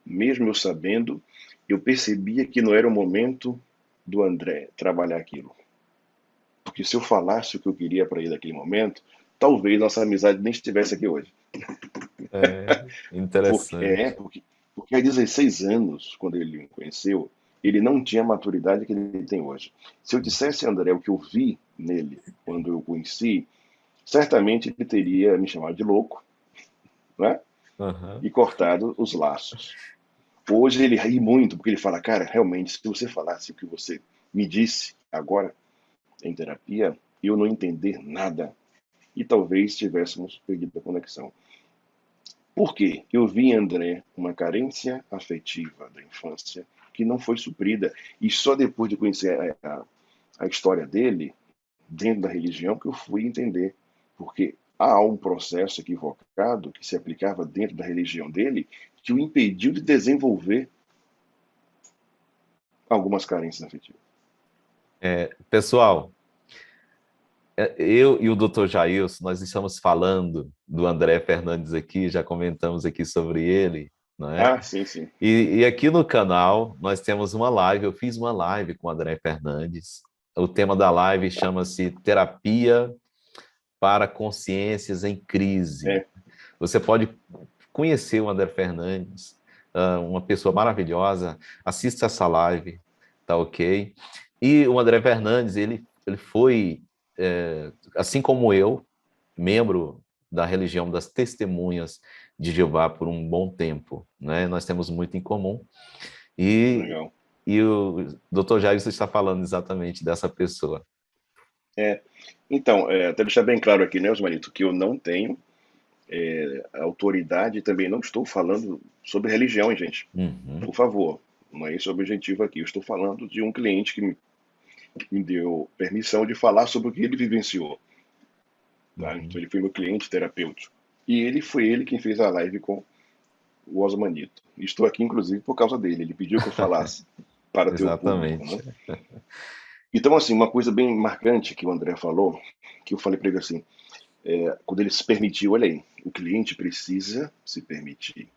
mesmo eu sabendo, eu percebia que não era o momento do André trabalhar aquilo. Porque se eu falasse o que eu queria para ele naquele momento, talvez nossa amizade nem estivesse aqui hoje. É Porque, interessante. porque há 16 anos, quando ele me conheceu, ele não tinha a maturidade que ele tem hoje. Se eu dissesse, André, o que eu vi nele quando eu o conheci, certamente ele teria me chamado de louco, né? Aham. E cortado os laços. Hoje ele ri muito, porque ele fala, cara, realmente, se você falasse o que você me disse agora em terapia, eu não entender nada. E talvez tivéssemos perdido a conexão. Por quê? Eu vi em André uma carência afetiva da infância que não foi suprida. E só depois de conhecer a história dele, dentro da religião, que eu fui entender. Porque há um processo equivocado que se aplicava dentro da religião dele que o impediu de desenvolver algumas carências afetivas. Pessoal, eu e o Dr. Jailson, nós estamos falando do André Fernandes aqui, já comentamos aqui sobre ele, não é? Ah, sim, sim. E aqui no canal nós temos uma live, eu fiz uma live com o André Fernandes. O tema da live chama-se Terapia para Consciências em Crise. É, Você pode conhecer o André Fernandes, uma pessoa maravilhosa, assista essa live, tá ok? E o André Fernandes, ele foi, assim como eu, membro da religião das Testemunhas de Jeová por um bom tempo, né? Nós temos muito em comum. E, legal. e o Dr. Jair está falando exatamente dessa pessoa. É. Então, até deixar bem claro aqui, né, Osmanito, que eu não tenho autoridade e também não estou falando sobre religião, gente. Uhum, Por favor, não é esse o objetivo aqui. Eu estou falando de um cliente que me deu permissão de falar sobre o que ele vivenciou. Tá? uhum. Então, ele foi meu cliente terapêutico. E foi ele quem fez a live com o Osmanito. Estou aqui, inclusive, por causa dele. Ele pediu que eu falasse para ter o público, Exatamente. né? Então, assim, uma coisa bem marcante que o André falou, que eu falei para ele assim, quando ele se permitiu, olha aí, o cliente precisa se permitir.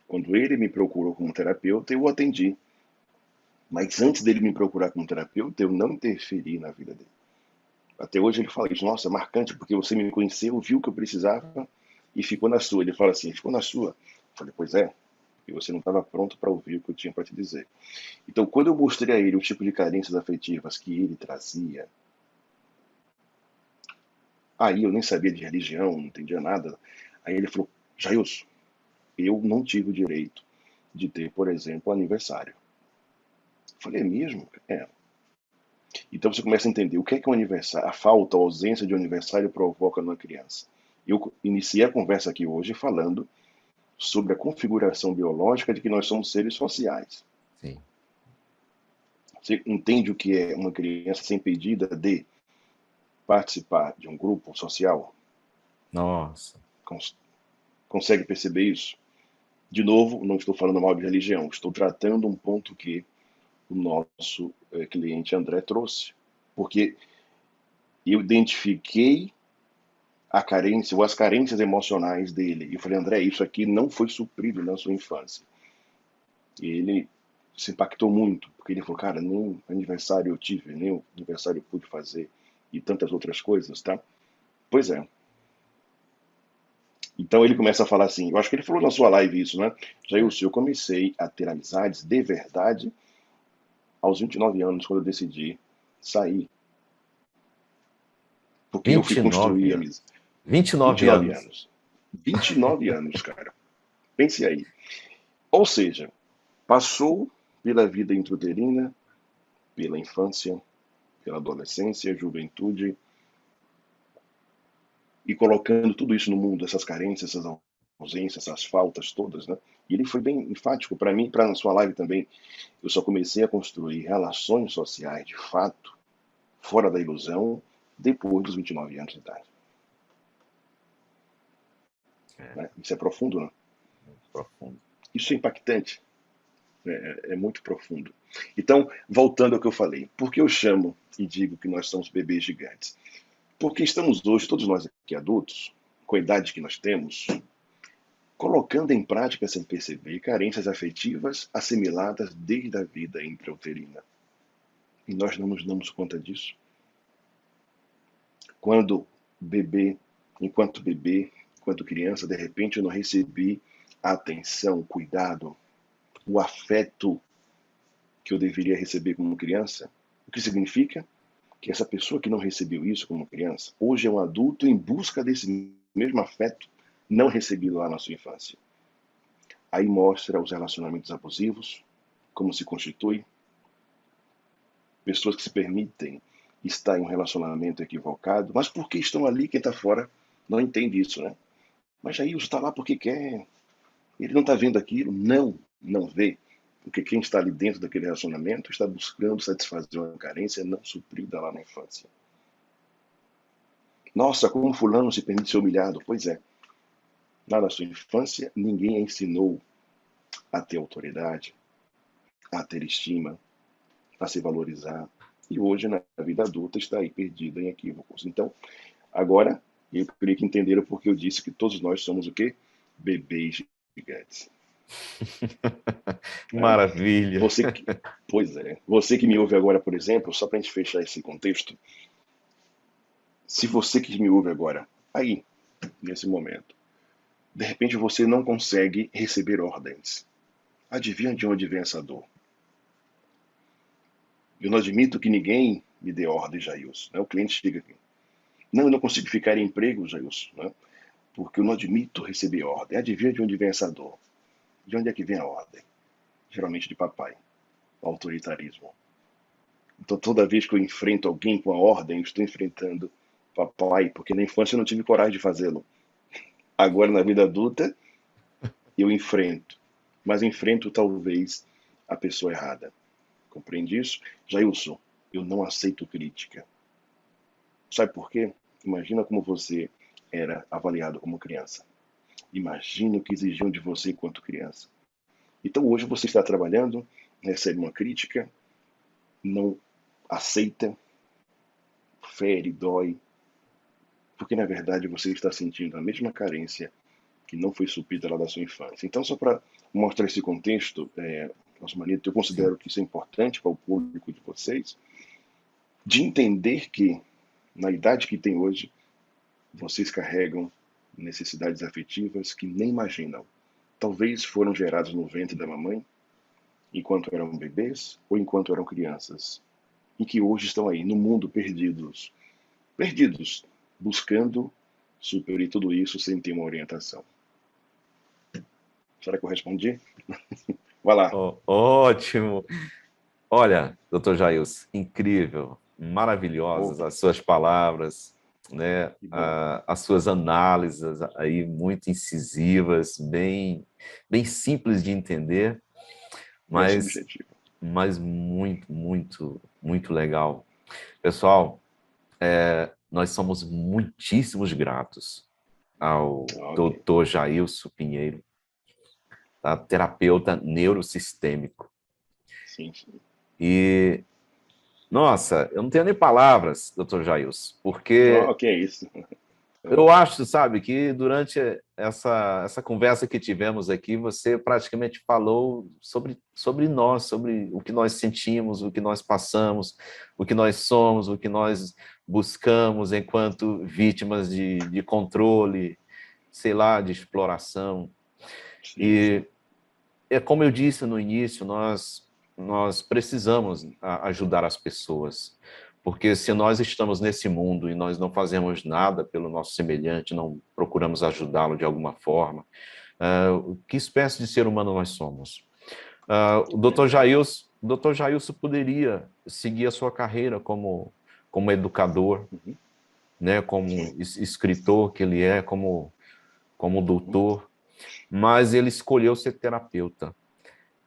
Quando ele me procurou como terapeuta, eu o atendi. Mas antes dele me procurar como terapeuta, eu não interferi na vida dele. Até hoje ele fala isso, nossa, marcante, porque você me conheceu, viu o que eu precisava e ficou na sua. Ele fala assim, ficou na sua. Eu falei, pois é, e você não estava pronto para ouvir o que eu tinha para te dizer. Então, quando eu mostrei a ele o tipo de carências afetivas que ele trazia, aí eu nem sabia de religião, não entendia nada. Aí ele falou, Jailson, eu não tive o direito de ter, por exemplo, aniversário. Eu falei, é mesmo? É. Então você começa a entender o que é um aniversário, a falta, a ausência de um aniversário provoca numa criança. Eu iniciei a conversa aqui hoje falando sobre a configuração biológica de que nós somos seres sociais. Sim. Você entende o que é uma criança ser impedida de participar de um grupo social? Nossa. Consegue perceber isso? De novo, não estou falando mal de religião, estou tratando um ponto que o nosso cliente André trouxe. Porque eu identifiquei a carência ou as carências emocionais dele. E eu falei, André, isso aqui não foi suprido na sua infância. E ele se impactou muito, porque ele falou, cara, nem aniversário eu tive, nem aniversário eu pude fazer, e tantas outras coisas, tá? Pois é. Então ele começa a falar assim, eu acho que ele falou na sua live isso, né? Jailson, eu comecei a ter amizades de verdade aos 29 anos, quando eu decidi sair. Porque eu fui 29 construir anos. amizade. 29 29 anos. anos. 29 anos, cara. Pense aí. Ou seja, passou pela vida intrauterina, pela infância, pela adolescência, juventude, e colocando tudo isso no mundo, essas carências, essas ausências, essas faltas todas, né? E ele foi bem enfático para mim, para na sua live também. Eu só comecei a construir relações sociais de fato, fora da ilusão, depois dos 29 anos de idade. Né? Isso é profundo, né? Muito profundo. Isso é impactante. É muito profundo. Então, voltando ao que eu falei, por que eu chamo e digo que nós somos bebês gigantes? Porque estamos hoje, todos nós aqui adultos, com a idade que nós temos, colocando em prática, sem perceber, carências afetivas assimiladas desde a vida intrauterina. E nós não nos damos conta disso. Quando enquanto bebê, enquanto criança, de repente eu não recebi a atenção, o cuidado, o afeto que eu deveria receber como criança, o que significa que essa pessoa que não recebeu isso como criança, hoje é um adulto em busca desse mesmo afeto não recebido lá na sua infância. Aí mostra os relacionamentos abusivos, como se constitui, pessoas que se permitem estar em um relacionamento equivocado, mas porque estão ali, quem está fora não entende isso, né? Mas aí está lá porque quer, ele não está vendo aquilo, não vê, porque quem está ali dentro daquele relacionamento está buscando satisfazer uma carência não suprida lá na infância. Nossa, como fulano se permite ser humilhado. Pois é, lá na sua infância ninguém a ensinou a ter autoridade, a ter estima, a se valorizar. E hoje, na vida adulta, está aí perdida em equívocos. Então, agora, eu queria que entenderam porque eu disse que todos nós somos o quê? Bebês gigantes. Maravilha. Pois é. Você que me ouve agora, por exemplo, só para a gente fechar esse contexto, se você que me ouve agora, aí, nesse momento, de repente você não consegue receber ordens. Adivinha de onde vem essa dor? Eu não admito que ninguém me dê ordem, Jailson. O cliente chega aqui. Não, eu não consigo ficar em emprego, Jailson, porque eu não admito receber ordem. Adivinha de onde vem essa dor? De onde é que vem a ordem? Geralmente de papai. O autoritarismo. Então, toda vez que eu enfrento alguém com a ordem, eu estou enfrentando papai, porque na infância eu não tive coragem de fazê-lo. Agora, na vida adulta, eu enfrento. Mas enfrento, talvez, a pessoa errada. Compreende isso? Jailson, eu não aceito crítica. Sabe por quê? Imagina como você era avaliado como criança. Imagina o que exigiam de você enquanto criança. Então hoje você está trabalhando, recebe uma crítica, não aceita, fere, dói, porque na verdade você está sentindo a mesma carência que não foi suprida lá da sua infância. Então, só para mostrar esse contexto, Osmanito, eu considero que isso é importante para o público de vocês, de entender que, na idade que tem hoje, vocês carregam necessidades afetivas que nem imaginam. Talvez foram gerados no ventre da mamãe, enquanto eram bebês ou enquanto eram crianças, e que hoje estão aí no mundo perdidos, buscando superar tudo isso sem ter uma orientação. Será que eu respondi? Vai lá. Ótimo. Olha, doutor Jailson, incrível, maravilhosas as suas palavras, né? As suas análises aí muito incisivas, bem simples de entender, mas muito legal. Pessoal, nós somos muitíssimos gratos ao doutor Jailson Pinheiro, terapeuta neurosistêmico. Sim. E, nossa, eu não tenho nem palavras, doutor Jailson, porque que é isso? Eu acho, sabe, que durante essa conversa que tivemos aqui, você praticamente falou sobre nós, sobre o que nós sentimos, o que nós passamos, o que nós somos, o que nós buscamos enquanto vítimas de controle, sei lá, de exploração. Sim. E é como eu disse no início, nós precisamos ajudar as pessoas, porque se nós estamos nesse mundo e nós não fazemos nada pelo nosso semelhante, não procuramos ajudá-lo de alguma forma, Que espécie de ser humano nós somos? O Dr. Jailson poderia seguir a sua carreira como educador, né, como escritor que ele é, como doutor, mas ele escolheu ser terapeuta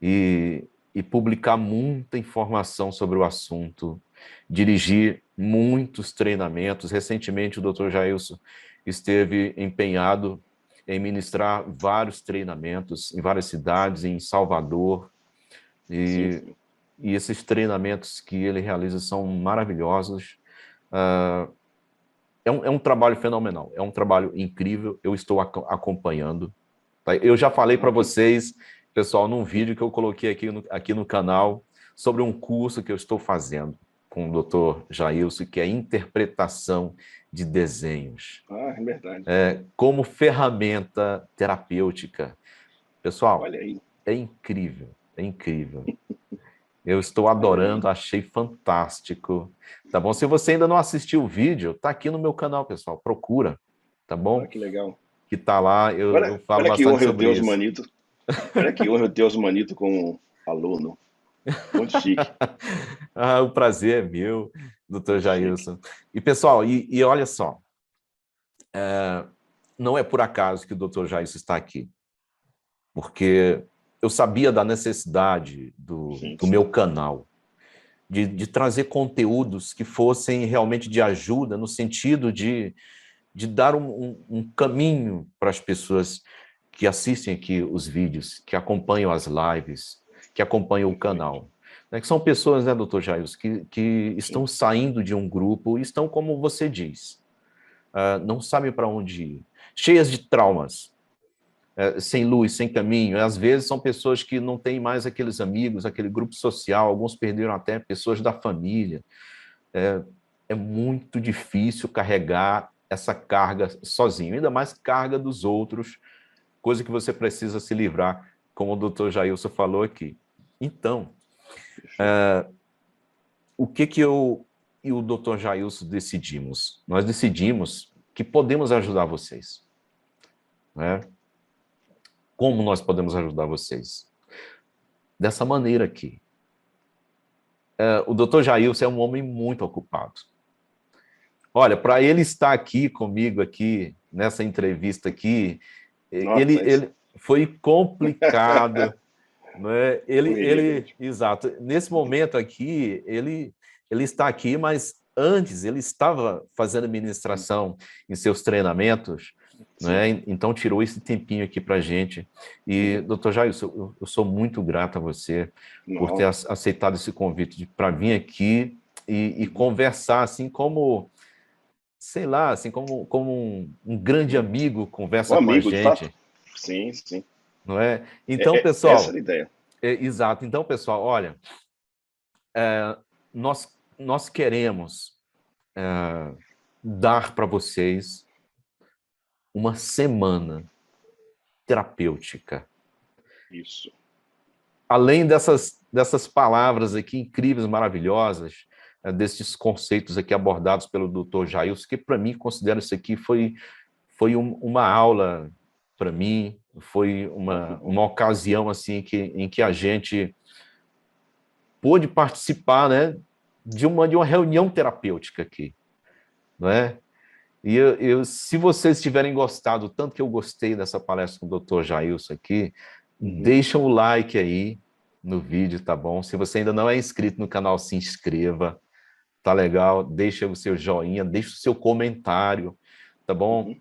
e publicar muita informação sobre o assunto, dirigir muitos treinamentos. Recentemente, o Dr. Jailson esteve empenhado em ministrar vários treinamentos em várias cidades, em Salvador, e esses treinamentos que ele realiza são maravilhosos. É um trabalho fenomenal, é um trabalho incrível, eu estou acompanhando. Tá? Eu já falei para vocês, pessoal, num vídeo que eu coloquei aqui no canal, sobre um curso que eu estou fazendo com o Dr. Jailson, que é interpretação de desenhos. É verdade. Como ferramenta terapêutica. Pessoal, olha aí. É incrível, é incrível. Eu estou adorando, achei fantástico. Tá bom? Se você ainda não assistiu o vídeo, tá aqui no meu canal, pessoal. Procura, tá bom? Que legal. Que tá lá, eu falo bastante sobre isso. Manito. Olha que honra eu ter o Osmanito como aluno. Muito chique. O prazer é meu, Dr. Jailson. E, pessoal, e olha só, não é por acaso que o Dr. Jailson está aqui, porque eu sabia da necessidade do meu canal, de trazer conteúdos que fossem realmente de ajuda, no sentido de dar um caminho para as pessoas que assistem aqui os vídeos, que acompanham as lives, que acompanham o canal. Que são pessoas, né, Dr. Jailson, que estão saindo de um grupo, estão, como você diz, não sabem para onde ir, cheias de traumas, sem luz, sem caminho. Às vezes são pessoas que não têm mais aqueles amigos, aquele grupo social, alguns perderam até pessoas da família. É muito difícil carregar essa carga sozinho, ainda mais carga dos outros, coisa que você precisa se livrar, como o Dr. Jailson falou aqui. Então, o que eu e o Dr. Jailson decidimos? Nós decidimos que podemos ajudar vocês. Né? Como nós podemos ajudar vocês? Dessa maneira aqui. O Dr. Jailson é um homem muito ocupado. Olha, para ele estar aqui comigo, aqui, nessa entrevista aqui, ele foi complicado. Né? Exato. Nesse momento aqui, ele está aqui, mas antes ele estava fazendo ministração em seus treinamentos, né? Então tirou esse tempinho aqui para a gente. E, Dr. Jailson, eu sou muito grato a você por ter aceitado esse convite para vir aqui e conversar, assim como, sei lá, assim como um grande amigo conversa com a gente. De fato. Sim, sim. Não é? Então, pessoal... Essa é a ideia. Exato. Então, pessoal, olha, nós queremos dar para vocês uma semana terapêutica. Isso. Além dessas palavras aqui incríveis, maravilhosas, desses conceitos aqui abordados pelo Dr. Jailson, que para mim, considero isso aqui foi uma aula para mim, foi uma ocasião assim em que a gente pôde participar, né, de uma reunião terapêutica aqui, não é? E se vocês tiverem gostado, tanto que eu gostei dessa palestra com o Dr. Jailson aqui, deixa o like aí no vídeo, tá bom? Se você ainda não é inscrito no canal, se inscreva, tá legal? Deixa o seu joinha, deixa o seu comentário, tá bom?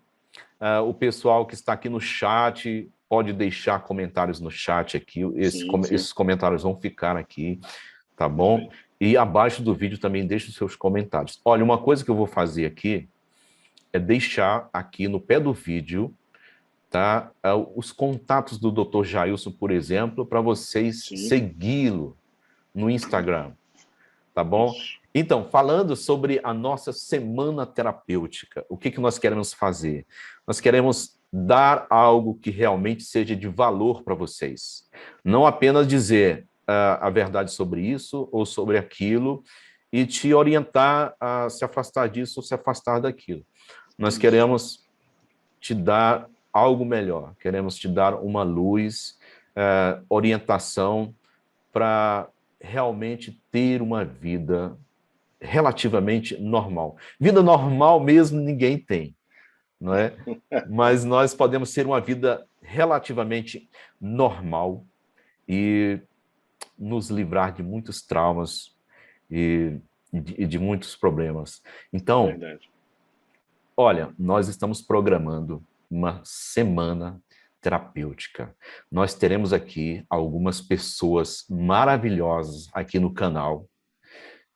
O pessoal que está aqui no chat pode deixar comentários no chat aqui, esses comentários vão ficar aqui, tá bom? E abaixo do vídeo também deixa os seus comentários. Olha, uma coisa que eu vou fazer aqui é deixar aqui no pé do vídeo, tá, os contatos do Dr. Jailson, por exemplo, para vocês segui-lo no Instagram, tá bom? Então, falando sobre a nossa semana terapêutica, o que nós queremos fazer? Nós queremos dar algo que realmente seja de valor para vocês. Não apenas dizer a verdade sobre isso ou sobre aquilo e te orientar a se afastar disso ou se afastar daquilo. Nós queremos te dar algo melhor, queremos te dar uma luz, orientação para realmente ter uma vida relativamente normal. Vida normal mesmo ninguém tem, não é? Mas nós podemos ter uma vida relativamente normal e nos livrar de muitos traumas e de muitos problemas. Então, Verdade. olha, nós estamos programando uma semana terapêutica. Nós teremos aqui algumas pessoas maravilhosas aqui no canal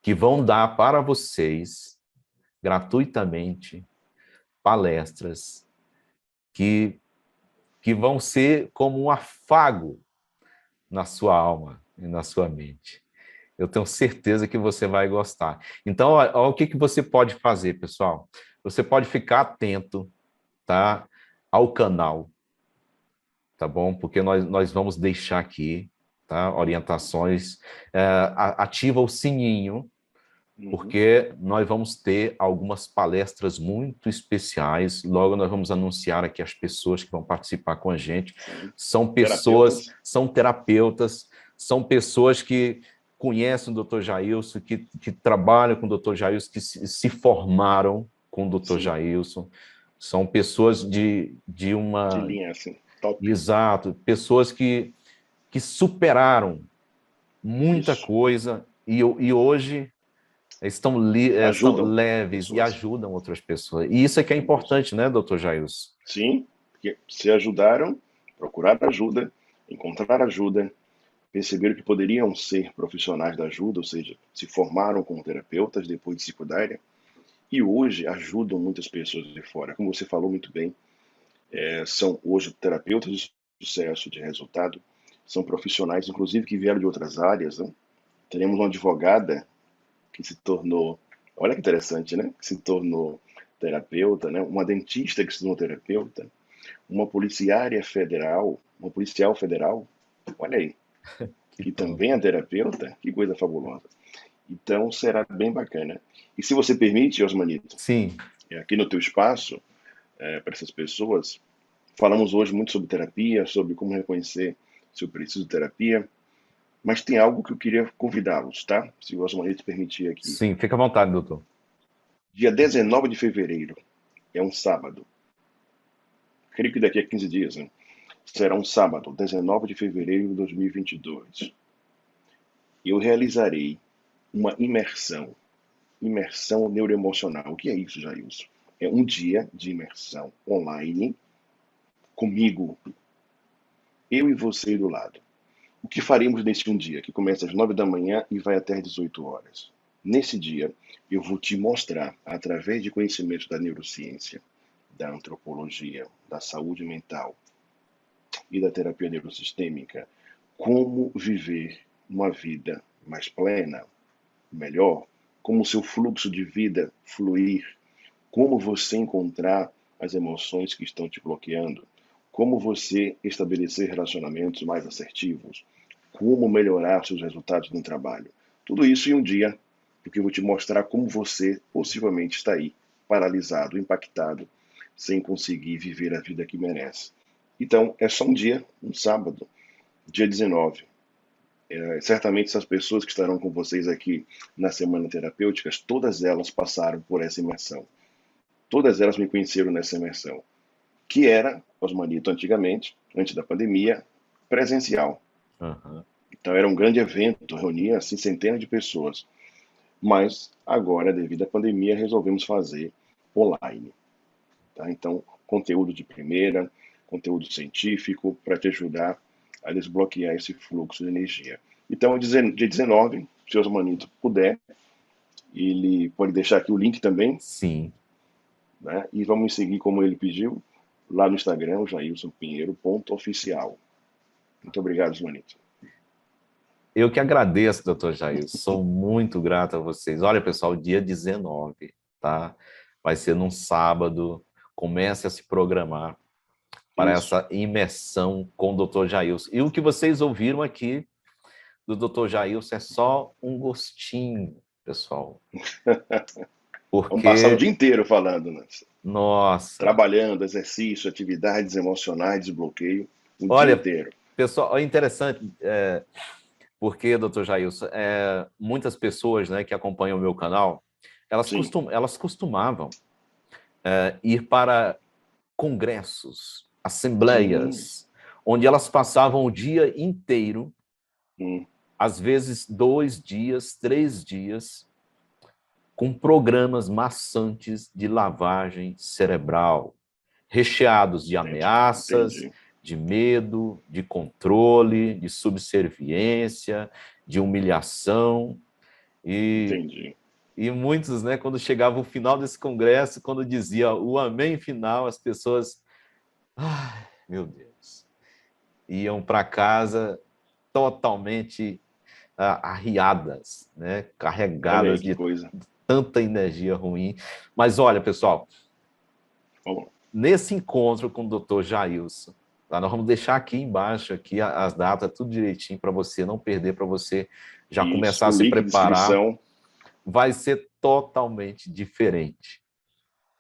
que vão dar para vocês gratuitamente palestras que, que vão ser como um afago na sua alma e na sua mente. Eu tenho certeza que você vai gostar. Então, olha o que você pode fazer, pessoal. Você pode ficar atento, tá, ao canal, tá bom? Porque nós vamos deixar aqui, tá, orientações. Ativa o sininho, porque nós vamos ter algumas palestras muito especiais. Logo nós vamos anunciar aqui as pessoas que vão participar com a gente. Sim. São pessoas, são terapeutas, são pessoas que conhecem o Dr. Jailson, que trabalham com o Dr. Jailson, que se formaram com o Dr. Jailson. São pessoas de uma... De linha, assim, top. Exato, pessoas que superaram muita Isso. coisa e hoje estão leves e ajudam outras pessoas. E isso é que é importante, né, doutor Jailson? Sim, porque se ajudaram, procurar ajuda, encontrar ajuda, perceberam que poderiam ser profissionais da ajuda, ou seja, se formaram como terapeutas depois de se cuidarem, e hoje ajudam muitas pessoas de fora. Como você falou muito bem, são hoje terapeutas de sucesso, de resultado, são profissionais, inclusive, que vieram de outras áreas. Né? Teremos uma advogada que se tornou, olha que interessante, né? Que se tornou terapeuta, né? Uma dentista que se tornou terapeuta, uma policial federal, olha aí, que também é terapeuta, que coisa fabulosa. Então será bem bacana. E se você permite, Osmanito, sim, aqui no teu espaço, para essas pessoas, falamos hoje muito sobre terapia, sobre como reconhecer se eu preciso de terapia, mas tem algo que eu queria convidá-los, tá? Se o Osmanito permitir aqui. Sim, fica à vontade, doutor. Dia 19 de fevereiro, é um sábado. Creio que daqui a 15 dias, né? Será um sábado, 19 de fevereiro de 2022. Eu realizarei uma imersão neuroemocional. O que é isso, Jailson? É um dia de imersão online, comigo, eu e você do lado. O que faremos nesse um dia, que começa às 9 da manhã e vai até às 18 horas? Nesse dia, eu vou te mostrar, através de conhecimentos da neurociência, da antropologia, da saúde mental e da terapia neurosistêmica, como viver uma vida mais plena, melhor, como o seu fluxo de vida fluir, como você encontrar as emoções que estão te bloqueando, como você estabelecer relacionamentos mais assertivos, como melhorar seus resultados no trabalho. Tudo isso em um dia, porque eu vou te mostrar como você possivelmente está aí, paralisado, impactado, sem conseguir viver a vida que merece. Então, é só um dia, um sábado, dia 19. Certamente essas pessoas que estarão com vocês aqui na Semana Terapêuticas, todas elas passaram por essa imersão. Todas elas me conheceram nessa imersão, que era, Osmanito, antigamente, antes da pandemia, presencial. Uhum. Então era um grande evento, reunia assim, centenas de pessoas. Mas agora, devido à pandemia, resolvemos fazer online. Tá? Então, conteúdo de primeira, conteúdo científico, para te ajudar a desbloquear esse fluxo de energia. Então, dia 19, se o Osmanito puder, ele pode deixar aqui o link também. Sim. Né? E vamos seguir como ele pediu, lá no Instagram, jailsonpinheiro.oficial. Muito obrigado, Osmanito. Eu que agradeço, doutor Jair. Sou muito grato a vocês. Olha, pessoal, dia 19, tá? Vai ser num sábado. Comece a se programar para essa imersão com o doutor Jailson. E o que vocês ouviram aqui do doutor Jailson é só um gostinho, pessoal. Vamos passar o porque, dia inteiro falando, né? nossa, Trabalhando, exercício, atividades emocionais, desbloqueio, o dia olha, inteiro. pessoal, é interessante, porque, doutor Jailson, muitas pessoas, né, que acompanham o meu canal, Sim. elas costumavam ir para congressos, Hum, assembleias, onde elas passavam o dia inteiro, hum, às vezes 2 dias, 3 dias, com programas maçantes de lavagem cerebral, recheados de entendi, ameaças, entendi, de medo, de controle, de subserviência, de humilhação. E, entendi. e muitos, né, quando chegava o final desse congresso, quando dizia o amém final, as pessoas, ai, meu Deus, iam para casa totalmente arriadas, né, Olha aí carregadas que de coisa. tanta energia ruim. Mas olha, pessoal, Vamos lá. nesse encontro com o Dr. Jailson, tá? Nós vamos deixar aqui embaixo aqui as datas, tudo direitinho para você não perder, para você já Isso, começar a o se link de preparar. inscrição. Vai ser totalmente diferente.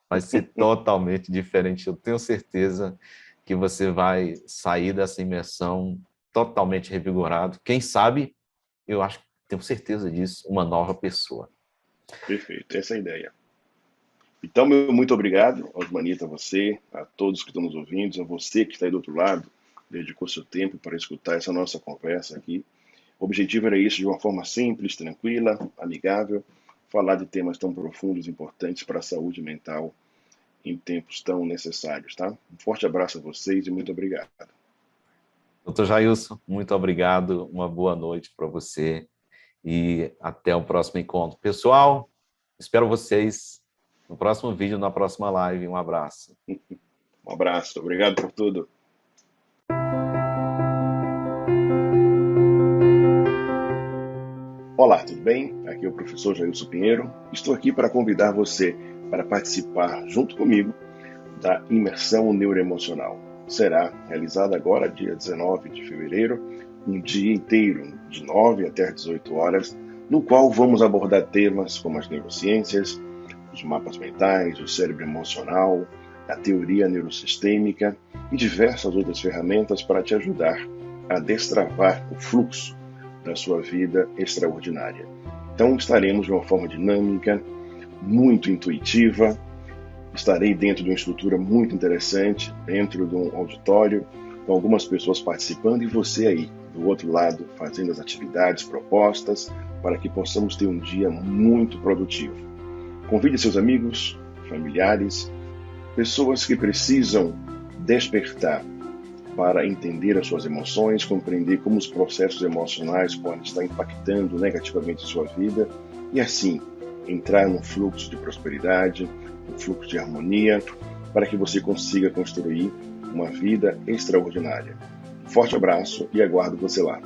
Vai ser totalmente diferente. Eu tenho certeza que você vai sair dessa imersão totalmente revigorado. Quem sabe, eu acho, tenho certeza disso, uma nova pessoa. Perfeito, essa é a ideia. Então, meu muito obrigado, Osmanita, a você, a todos que estão nos ouvindo, a você que está aí do outro lado, dedicou seu tempo para escutar essa nossa conversa aqui. O objetivo era isso, de uma forma simples, tranquila, amigável, falar de temas tão profundos e importantes para a saúde mental em tempos tão necessários, tá? Um forte abraço a vocês e muito obrigado. Doutor Jailson, muito obrigado, uma boa noite para você e até o próximo encontro. Pessoal, espero vocês no próximo vídeo, na próxima live. Um abraço. Um abraço, obrigado por tudo. Olá, tudo bem? Aqui é o professor Jailson Pinheiro. Estou aqui para convidar você para participar junto comigo da imersão neuroemocional. Será realizada agora, dia 19 de fevereiro, um dia inteiro, de 9 até 18 horas, no qual vamos abordar temas como as neurociências, os mapas mentais, o cérebro emocional, a teoria neurosistêmica e diversas outras ferramentas para te ajudar a destravar o fluxo da sua vida extraordinária. Então estaremos de uma forma dinâmica, muito intuitiva. Estarei dentro de uma estrutura muito interessante, dentro de um auditório, com algumas pessoas participando e você aí, do outro lado, fazendo as atividades propostas para que possamos ter um dia muito produtivo. Convide seus amigos, familiares, pessoas que precisam despertar para entender as suas emoções, compreender como os processos emocionais podem estar impactando negativamente a sua vida e assim entrar num fluxo de prosperidade, um fluxo de harmonia, para que você consiga construir uma vida extraordinária. Forte abraço e aguardo você lá.